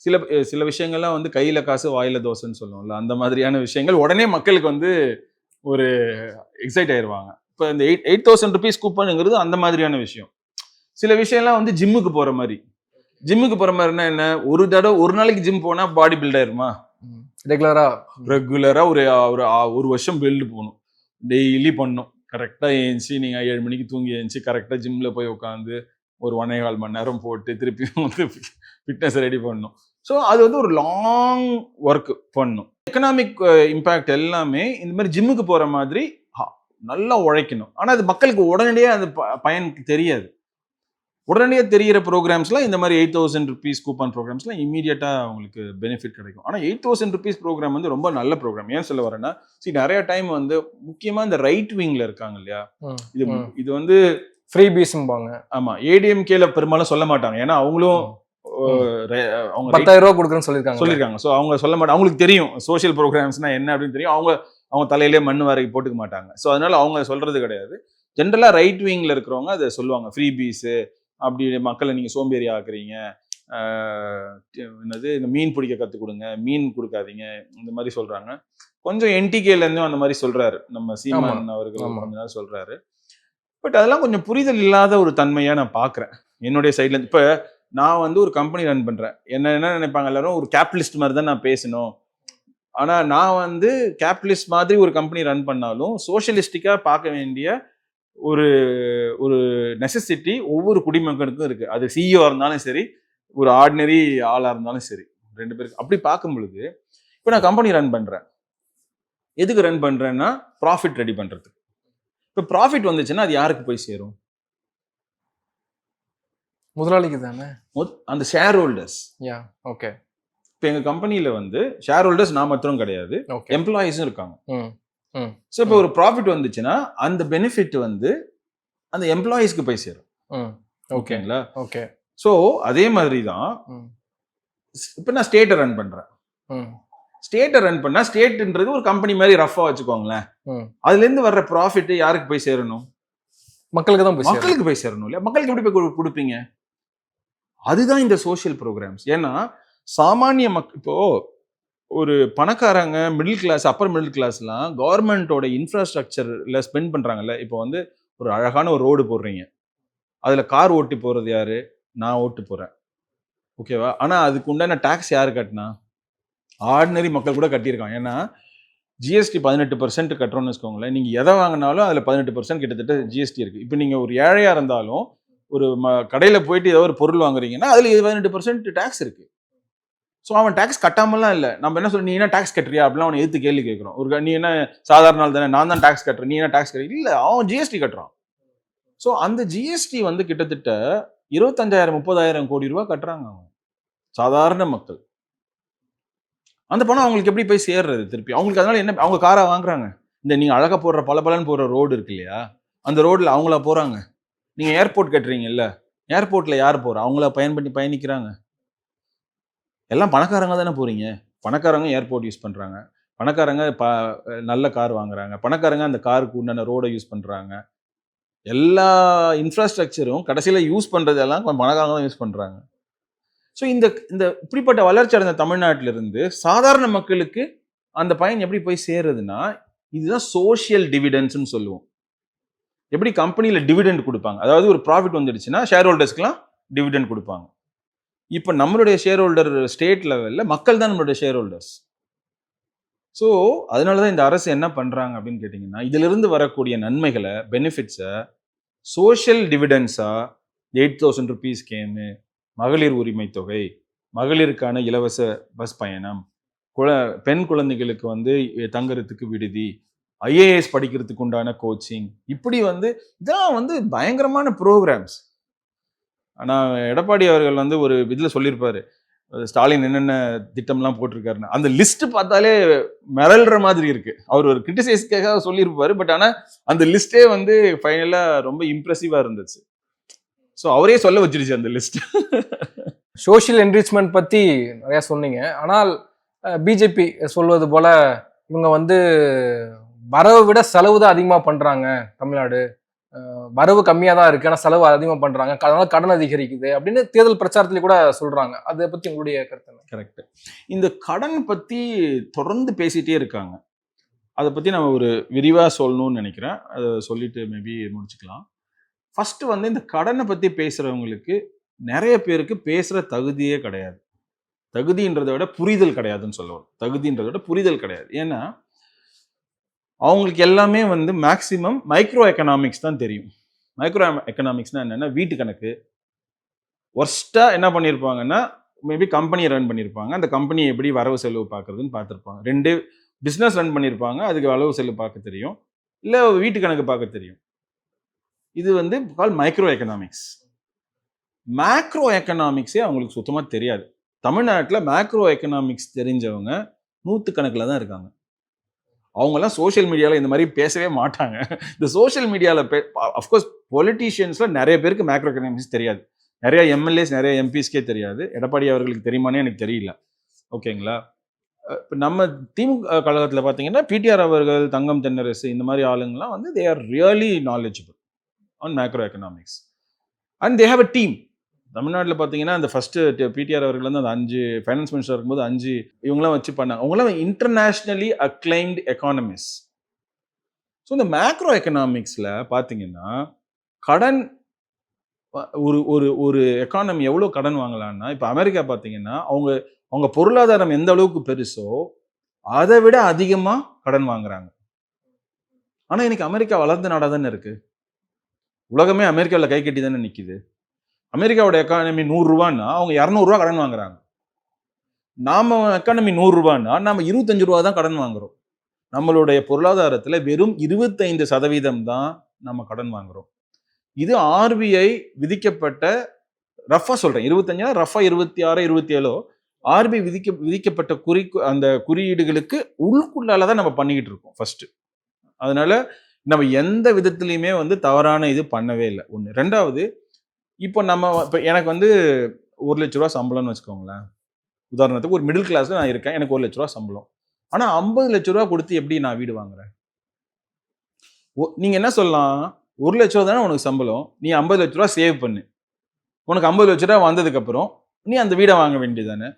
Speaker 2: சில சில விஷயங்கள்லாம் வந்து கையில காசு வாயில தோசைன்னு சொல்லுவோம்ல, அந்த மாதிரியான விஷயங்கள் உடனே மக்களுக்கு வந்து ஒரு எக்ஸைட் ஆயிடுவாங்க. இப்போ இந்த 8,000 ருபீஸ் கூப்பனுங்கிறது அந்த மாதிரியான விஷயம். சில விஷயம்லாம் வந்து ஜிம்முக்கு போற மாதிரி. ஜிம்முக்கு போற மாதிரினா என்ன, ஒரு நாளைக்கு ஜிம் போனா பாடி பில்ட் ஆயிருமா? ரெகுலரா ஒரு வருஷம் பில்டு போகணும். டெய்லி பண்ணணும். கரெக்டா ஏஞ்சி நீங்க 7 மணிக்கு தூங்கி ஏஞ்சி கரெக்டா ஜிம்ல போய் உட்காந்து ஒரு 1.25 மணி நேரம் போட்டு திருப்பியும் வந்து ஃபிட்னஸ் ரெடி பண்ணணும். ஸோ அது வந்து ஒரு லாங் ஒர்க் பண்ணணும். எக்கனாமிக் இம்பாக்ட் எல்லாமே இந்த மாதிரி ஜிம்முக்கு போற மாதிரி நல்லா உழைக்கணும். ஆனா அது மக்களுக்கு உடனடியாக அது பயன் தெரியாது. உடனடியாக தெரிகிற ப்ரோக்ராம்ஸ்லாம் இந்த மாதிரி 8,000 ருபீஸ் கூப்பன் ப்ரோக்ராம்ஸ்லாம் இமீடியட்டா அவங்களுக்கு பெனிஃபிட் கிடைக்கும். ஆனால் 8,000 ருபீஸ் ப்ரோக்ராம் வந்து ரொம்ப நல்ல ப்ரோக்ராம். ஏன் சொல்ல வரேன்னா, நிறைய டைம் வந்து முக்கியமா இந்த ரைட் விங்ல இருக்காங்க இல்லையா, இது வந்து
Speaker 1: ஃப்ரீ பீஸ்ம்பாங்க.
Speaker 2: ஆமா, ஏடிஎம்கேல பெரும்பாலும் சொல்ல மாட்டாங்க. ஏன்னா அவங்களும்
Speaker 1: அவங்க 10,000 ரூபாய் கொடுக்குறேன்னு சொல்லியிருக்காங்க.
Speaker 2: ஸோ அவங்க சொல்ல மாட்டாங்க. அவங்களுக்கு தெரியும் சோஷியல் ப்ரோக்ராம்ஸ்னா என்ன அப்படின்னு தெரியும். அவங்க தலையிலே மண் வாரி போட்டுக்க மாட்டாங்க. ஸோ அதனால அவங்க சொல்றது கிடையாது. ஜென்ரலா ரைட் விங்ல இருக்கிறவங்க அதை சொல்லுவாங்க, ஃப்ரீ பீஸு அப்படி மக்களை நீங்க சோம்பேறி ஆக்குறீங்க, என்னது இந்த மீன் பிடிக்க கற்றுக் கொடுங்க, மீன் கொடுக்காதீங்க, இந்த மாதிரி சொல்றாங்க. கொஞ்சம் என்டிகேல இருந்தும் அந்த மாதிரி சொல்றாரு நம்ம சீமான் அவர்கள் கொஞ்ச நாள் சொல்றாரு. பட் அதெல்லாம் கொஞ்சம் புரிதல் இல்லாத ஒரு தன்மையா நான் பாக்குறேன் என்னுடைய சைட்ல இருந்து. இப்ப நான் வந்து ஒரு கம்பெனி ரன் பண்றேன், என்ன நினைப்பாங்க எல்லாரும், ஒரு கேபிட்டலிஸ்ட் மாதிரி தான் நான் பேசணும். ஆனா நான் வந்து கேபிட்டலிஸ்ட் மாதிரி ஒரு கம்பெனி ரன் பண்ணாலும் சோஷியலிஸ்டிக்கா பார்க்க வேண்டிய ஒரு ஒரு நெசசிட்டி ஒவ்வொரு குடிமகனுக்கும் இருக்கு. அது சிஇஓ இருந்தாலும் சரி, ஒரு ஆர்டினரி ஆளா இருந்தாலும் சரி, ரெண்டு பேருக்கு. அப்படி பார்க்கும் பொழுது இப்போ நான் கம்பெனி ரன் பண்றேன். எதுக்கு ரன் பண்றேன்னா ப்ராஃபிட் ரெடி பண்றதுக்கு. இப்போ ப்ராஃபிட் வந்துச்சுன்னா அது யாருக்கு போய் சேரும்?
Speaker 1: முதலாளிக்கு தானே,
Speaker 2: அந்த ஷேர் ஹோல்டர்ஸ்.
Speaker 1: ஓகே.
Speaker 2: இப்போ எங்க கம்பெனியில வந்து ஷேர் ஹோல்டர்ஸ் நான் மாத்திரம் கிடையாது, எம்ப்ளாயிஸும் இருக்காங்க. ஸோ இப்போ ஒரு ப்ராஃபிட் வந்துச்சுன்னா அந்த பெனிஃபிட் வந்து அந்த எம்ப்ளாயிஸ்க்கு போய் சேரும். ஓகேங்களா?
Speaker 1: ஓகே.
Speaker 2: ஸோ அதே மாதிரி தான் இப்போ நான் ஸ்டேட்டை ரன் பண்றேன். ஸ்டேட்டை ரன் பண்ணா ஸ்டேட்ன்றது ஒரு கம்பெனி மாதிரி ரஃபா வச்சுக்கோங்களேன். அதுல இருந்து வர்ற ப்ராஃபிட் யாருக்கு போய் சேரணும்?
Speaker 1: மக்களுக்கு தான்.
Speaker 2: மக்களுக்கு போய் சேரணும் இல்லையா? மக்களுக்கு எப்படி போய் கொடுப்பீங்க? அதுதான் இந்த சோஷியல் ப்ரோக்ராம்ஸ். ஏன்னா சாமானிய இப்போ ஒரு பணக்காரங்க, மிடில் கிளாஸ், அப்பர் மிடில் கிளாஸ்லாம் கவர்மெண்டோட இன்ஃப்ராஸ்ட்ரக்சர்ல ஸ்பெண்ட் பண்றாங்கல்ல. இப்போ வந்து ஒரு அழகான ஒரு ரோடு போடுறீங்க, அதுல கார் ஓட்டி போறது யாரு? நான் ஓட்டு போறேன், ஓகேவா? ஆனா அதுக்கு உண்டான டாக்ஸ் யாரு கட்டினா? ஆர்டினரி மக்கள் கூட கட்டியிருக்காங்க. ஏன்னா ஜிஎஸ்டி 18% கட்டுறோம்னு வச்சுக்கோங்களேன். நீங்க எதை வாங்கினாலும் அதுல 18% கிட்டத்தட்ட ஜிஎஸ்டி இருக்கு. இப்போ நீங்க ஒரு ஏழையா இருந்தாலும் ஒரு கடையில போயிட்டு ஏதோ ஒரு பொருள் வாங்குறீங்கன்னா அதுல 18% டாக்ஸ் இருக்கு. ஸோ அவன் டாக்ஸ் கட்டாமலாம் இல்லை. நம்ம என்ன சொல்றோம், நீ என்ன டாக்ஸ் கட்டுறியா அப்படிலாம் அவனை எதிர்த்து கேள்வி கேட்குறோம். ஒரு நீ என்ன சாதாரண நாள் தானே, நான் தான் டாக்ஸ் கட்டுறேன், நீ என்ன டாக்ஸ் கட்டுற? இல்லை, அவன் ஜிஎஸ்டி கட்டுறான். ஸோ அந்த ஜிஎஸ்டி வந்து கிட்டத்தட்ட 25,000-30,000 கோடி ரூபாய் கட்டுறாங்க அவங்க சாதாரண மக்கள். அந்த பணம் அவங்களுக்கு எப்படி போய் சேர்றது திருப்பி? அவங்களுக்கு அதனால என்ன, அவங்க காரை வாங்குறாங்க. இந்த நீங்க அழகா போடுற பலன்னு போடுற ரோடு இருக்கு இல்லையா, அந்த ரோட்ல அவங்களா போறாங்க. நீங்க ஏர்போர்ட் கட்டுறீங்கல்ல, ஏர்போர்ட்ல யார் போறா? அவங்கள பயணிக்கிறாங்க. எல்லாம் பணக்காரங்க தானே போறீங்க. பணக்காரங்க ஏர்போர்ட் யூஸ் பண்றாங்க, பணக்காரங்க நல்ல கார் வாங்குறாங்க, பணக்காரங்க அந்த காருக்கு உண்டான ரோடை யூஸ் பண்றாங்க. எல்லா இன்ஃப்ராஸ்ட்ரக்சரும் கடைசியில யூஸ் பண்றதெல்லாம் பணக்காரங்க தான் யூஸ் பண்றாங்க. ஸோ இந்த இப்படிப்பட்ட வளர்ச்சி அடைந்த தமிழ்நாட்டில இருந்து சாதாரண மக்களுக்கு அந்த பயன் எப்படி போய் சேருதுன்னா, இதுதான் சோஷியல் டிவிடெண்ட்ஸ்னு சொல்லுவோம். எப்படி கம்பெனியில டிவிடெண்ட் கொடுப்பாங்க, அதாவது ஒரு ப்ராஃபிட் வந்துடுச்சுன்னா ஷேர் ஹோல்டர்ஸ்க்குலாம் டிவிடெண்ட் கொடுப்பாங்க. இப்போ நம்மளுடைய ஷேர் ஹோல்டர் ஸ்டேட் லெவலில் மக்கள் தான் நம்மளுடைய ஷேர் ஹோல்டர்ஸ். ஸோ அதனால தான் இந்த அரசு என்ன பண்ணுறாங்க அப்படின்னு கேட்டிங்கன்னா, இதிலிருந்து வரக்கூடிய நன்மைகளை, பெனிஃபிட்ஸை சோஷியல் டிவிடெண்ட்ஸாக 8,000 ருபீஸ் ஸ்கீமு, மகளிர் உரிமை தொகை, மகளிருக்கான இலவச பஸ் பயணம், பெண் குழந்தைகளுக்கு வந்து தங்குறதுக்கு விடுதி, ஐஏஎஸ் படிக்கிறதுக்கு உண்டான கோச்சிங், இப்படி வந்து இதெல்லாம் வந்து பயங்கரமான ப்ரோக்ராம்ஸ். ஆனால் எடப்பாடி அவர்கள் வந்து ஒரு இதில் சொல்லியிருப்பாரு, ஸ்டாலின் என்னென்ன திட்டம்லாம் போட்டிருக்காருன்னு. அந்த லிஸ்ட் பார்த்தாலே மிரள்ற மாதிரி இருக்கு. அவர் ஒரு கிரிட்டிசைஸ்க்காக சொல்லியிருப்பாரு, பட் ஆனால் அந்த லிஸ்டே வந்து ஃபைனலாக ரொம்ப இம்ப்ரெசிவாக இருந்துச்சு. ஸோ அவரே சொல்ல வச்சிருச்சு அந்த லிஸ்ட்.
Speaker 1: சோஷியல் என்ரிச்மெண்ட் பத்தி நிறைய சொன்னீங்க. ஆனால் பிஜேபி சொல்வது போல இவங்க வந்து வரவை விட செலவு தான் அதிகமா பண்றாங்க. தமிழ்நாடு வரவு கம்மியா தான் இருக்கு, ஆனா செலவு அதிகமா பண்றாங்க, அதனால கடன் அதிகரிக்குது அப்படின்னு தேர்தல் பிரச்சாரத்துல கூட சொல்றாங்க. அதை பத்தி உங்களுடைய கருத்து என்ன?
Speaker 2: கரெக்ட். இந்த கடன் பத்தி தொடர்ந்து பேசிட்டே இருக்காங்க. அதை பத்தி நம்ம ஒரு விரிவா சொல்லணும்னு நினைக்கிறேன். அதை சொல்லிட்டு மேபி முடிச்சுக்கலாம். ஃபர்ஸ்ட் வந்து இந்த கடனை பத்தி பேசுறவங்களுக்கு நிறைய பேருக்கு பேசுற தகுதியே கிடையாது. தகுதின்றதை விட புரிதல் கிடையாதுன்னு சொல்லுவோம். தகுதின்றதை விட புரிதல் கிடையாது. ஏன்னா அவங்களுக்கு எல்லாமே வந்து மேக்சிமம் மைக்ரோ எக்கனாமிக்ஸ் தான் தெரியும். மைக்ரோ எக்கனாமிக்ஸ்னா என்னன்னா வீட்டு கணக்கு. ஒர்ஸ்டா என்ன பண்ணியிருப்பாங்கன்னா மேபி கம்பெனியை ரன் பண்ணியிருப்பாங்க. அந்த கம்பெனியை எப்படி வரவு செலவு பார்க்கறதுன்னு பார்த்துருப்பாங்க. 2 பிஸ்னஸ் ரன் பண்ணியிருப்பாங்க. அதுக்கு அளவு செலவு பார்க்க தெரியும், இல்லை வீட்டு கணக்கு பார்க்க தெரியும். இது வந்து கால் மைக்ரோ எக்கனாமிக்ஸ். மேக்ரோ எக்கனாமிக்ஸே அவங்களுக்கு சுத்தமாக தெரியாது. தமிழ்நாட்டில் மேக்ரோ எக்கனாமிக்ஸ் தெரிஞ்சவங்க 100 கணக்கில் தான் இருக்காங்க. அவங்கெல்லாம் சோஷியல் மீடியாவில் இந்த மாதிரி பேசவே மாட்டாங்க. இந்த சோஷியல் மீடியாவில் அஃப்கோர்ஸ் பொலிட்டீஷியன்ஸில் நிறைய பேருக்கு மேக்ரோ எக்கனாமிக்ஸ் தெரியாது. நிறைய எம்எல்ஏஸ் நிறைய எம்பிஸ்க்கே தெரியாது. எடப்பாடி அவர்களுக்கு தெரியுமானே எனக்கு தெரியல. ஓகேங்களா? இப்போ நம்ம திமுக கழகத்தில் பார்த்தீங்கன்னா பிடிஆர் அவர்கள், தங்கம் தென்னரசு, இந்த மாதிரி ஆளுங்கள்லாம் வந்து they are really knowledgeable on macro economics and they have a team. தமிழ்நாட்டில் பார்த்தீங்கன்னா அந்த ஃபர்ஸ்ட் பிடிஆர் அவர்கள் வந்து அந்த 5 ஃபைனான்ஸ் மினிஸ்டர் இருக்கும்போது 5 இவங்களாம் வச்சு பண்ணாங்க. அவங்களாம் இன்டர்நேஷ்னலி அக்ளைம்டு எக்கானமிஸ்ட். ஸோ இந்த மேக்ரோ எக்கனாமிக்ஸில் பார்த்தீங்கன்னா கடன் ஒரு ஒரு ஒரு எக்கானமி எவ்வளோ கடன் வாங்கலாம்னா, இப்போ அமெரிக்கா பார்த்தீங்கன்னா அவங்க பொருளாதாரம் எந்த அளவுக்கு பெருசோ அதை விட அதிகமாக கடன் வாங்குறாங்க. ஆனால் இன்னைக்கு அமெரிக்கா வளர்ந்த நாடாக தானே இருக்கு. உலகமே அமெரிக்காவில் கை கட்டி தானே நிற்கிது. அமெரிக்காவோட எக்கானமி 100 ரூபான்னா அவங்க 200 ரூபா கடன் வாங்குறாங்க. நாம எக்கானமி 100 ரூபான்னா நாம 25 ரூபா தான் கடன் வாங்குறோம். நம்மளுடைய பொருளாதாரத்துல வெறும் 25% தான் நம்ம கடன் வாங்குறோம். இது ஆர்பிஐ விதிக்கப்பட்ட, ரஃபா சொல்றேன், 25 ரஃபா 26 27 ஆர்பிஐ விதிக்கப்பட்ட அந்த குறியீடுகளுக்கு உள்ளுக்குள்ளாலதான் நம்ம பண்ணிக்கிட்டு இருக்கோம் ஃபர்ஸ்ட். அதனால நம்ம எந்த விதத்திலையுமே வந்து தவறான இது பண்ணவே இல்லை. ஒண்ணு. ரெண்டாவது, இப்போ எனக்கு வந்து 1 லட்ச ரூபா சம்பளம்னு வச்சுக்கோங்களேன். உதாரணத்துக்கு ஒரு மிடில் கிளாஸ்ல நான் இருக்கேன், எனக்கு 1 லட்ச ரூபா சம்பளம். ஆனா 50 லட்ச ரூபா கொடுத்து எப்படி நான் வீடு வாங்குறேன்? நீங்க என்ன சொல்லலாம், 1 லட்ச ரூபா தானே உனக்கு சம்பளம், நீ 50 லட்ச ரூபா சேவ் பண்ணு, உனக்கு 50 லட்ச ரூபா வந்ததுக்கு அப்புறம் நீ அந்த வீடை வாங்க வேண்டியதானே.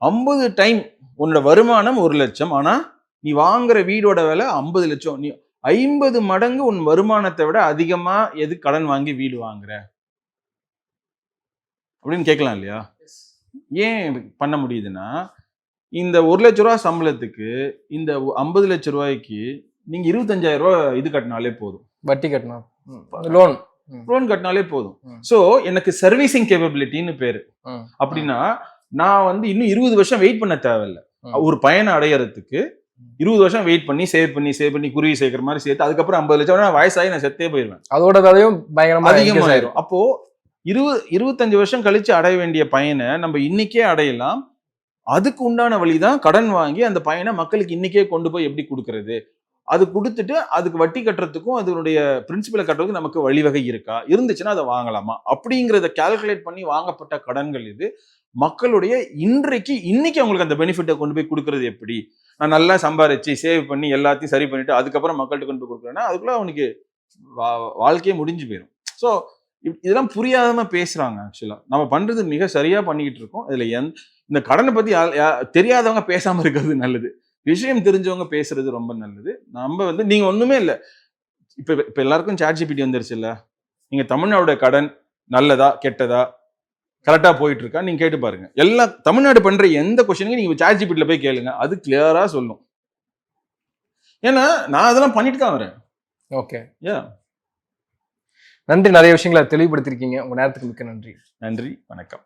Speaker 2: 50 டைம் உன்னோட வருமானம் 1 லட்சம், ஆனா நீ வாங்குற வீடோட விலை 50 லட்சம். நீ 50 மடங்கு உன் வருமானத்தை விட அதிகமா எது கடன் வாங்கி வீடு வாங்குற அப்படின்னு கேட்கலாம் இல்லையா? ஏன் பண்ண முடியுதுன்னா, இந்த 1 லட்ச ரூபா சம்பளத்துக்கு இந்த 50 லட்ச ரூபாய்க்கு நீங்க 25,000 ரூபாய் இது கட்டினாலே போதும்.
Speaker 1: வட்டி கட்டணும்,
Speaker 2: லோன் கட்டினாலே போதும். சோ எனக்கு சர்வீசிங் கேப்பபிலிட்டின்னு பேரு. அப்படின்னா நான் வந்து இன்னும் 20 வருஷம் வெயிட் பண்ண தேவையில்லை. ஒரு பயனை அடையறதுக்கு 20 வருஷம் வெயிட் பண்ணி சேவ் பண்ணி குருவி சேர்க்கிற மாதிரி சேர்த்து அதுக்கப்புறம் 50 லட்சம் வயசாகி நான் செத்தே போயிடுவேன்.
Speaker 1: அதோட விலையும் பயங்கரமா
Speaker 2: அதிகமாயிரும். அப்போ 25 வருஷம் கழிச்சு அடைய வேண்டிய பயனை நம்ம இன்னைக்கே அடையலாம். அதுக்கு உண்டான வழிதான் கடன் வாங்கி அந்த பயனை மக்களுக்கு இன்னைக்கே கொண்டு போய் எப்படி கொடுக்கறது, அது கொடுத்துட்டு அதுக்கு வட்டி கட்டுறதுக்கும் அதனுடைய பிரின்சிபலை கட்டுறதுக்கு நமக்கு வழிவகை இருக்கா, இருந்துச்சுன்னா அதை வாங்கலாமா அப்படிங்கிறத கால்குலேட் பண்ணி வாங்கப்பட்ட கடன்கள் இது. மக்களுடைய இன்னைக்கு அவங்களுக்கு அந்த பெனிஃபிட்டை கொண்டு போய் கொடுக்கறது எப்படி? நான் நல்லா சம்பாரிச்சு சேவ் பண்ணி எல்லாத்தையும் சரி பண்ணிட்டு அதுக்கப்புறம் மக்கள்கிட்ட கொண்டு போய் கொடுக்குறேன்னா அதுக்குள்ள அவனுக்கு வாழ்க்கையே முடிஞ்சு போயிடும். ஸோ இதெல்லாம் புரியாதம பேசுறாங்க. ஆக்சுவலா நம்ம பண்றது மிக சரியா பண்ணிக்கிட்டு இருக்கோம். இதுல இந்த கடனை பத்தி தெரியாதவங்க பேசாம இருக்கிறது நல்லது, விஷயம் தெரிஞ்சவங்க பேசுறது ரொம்ப நல்லது. நம்ம வந்து நீங்க ஒண்ணுமே இல்லை, இப்ப எல்லாருக்கும் ChatGPT வந்துருச்சு இல்ல, நீங்க தமிழ்நாடு கடன் நல்லதா கெட்டதா கரெக்டா போயிட்டு இருக்கா நீங்க கேட்டு பாருங்க. எல்லாம் தமிழ்நாடு பண்ற எந்த கொஸ்டினுக்கு நீங்க ChatGPTல போய் கேளுங்க, அது கிளியரா சொல்லும். ஏன்னா நான் அதெல்லாம் பண்ணிட்டு தான் வரேன்.
Speaker 1: ஓகே, நன்றி. நிறைய விஷயங்களை தெளிவுபடுத்திருக்கீங்க. உங்க நேரத்துக்கு மிக்க நன்றி.
Speaker 2: நன்றி, வணக்கம்.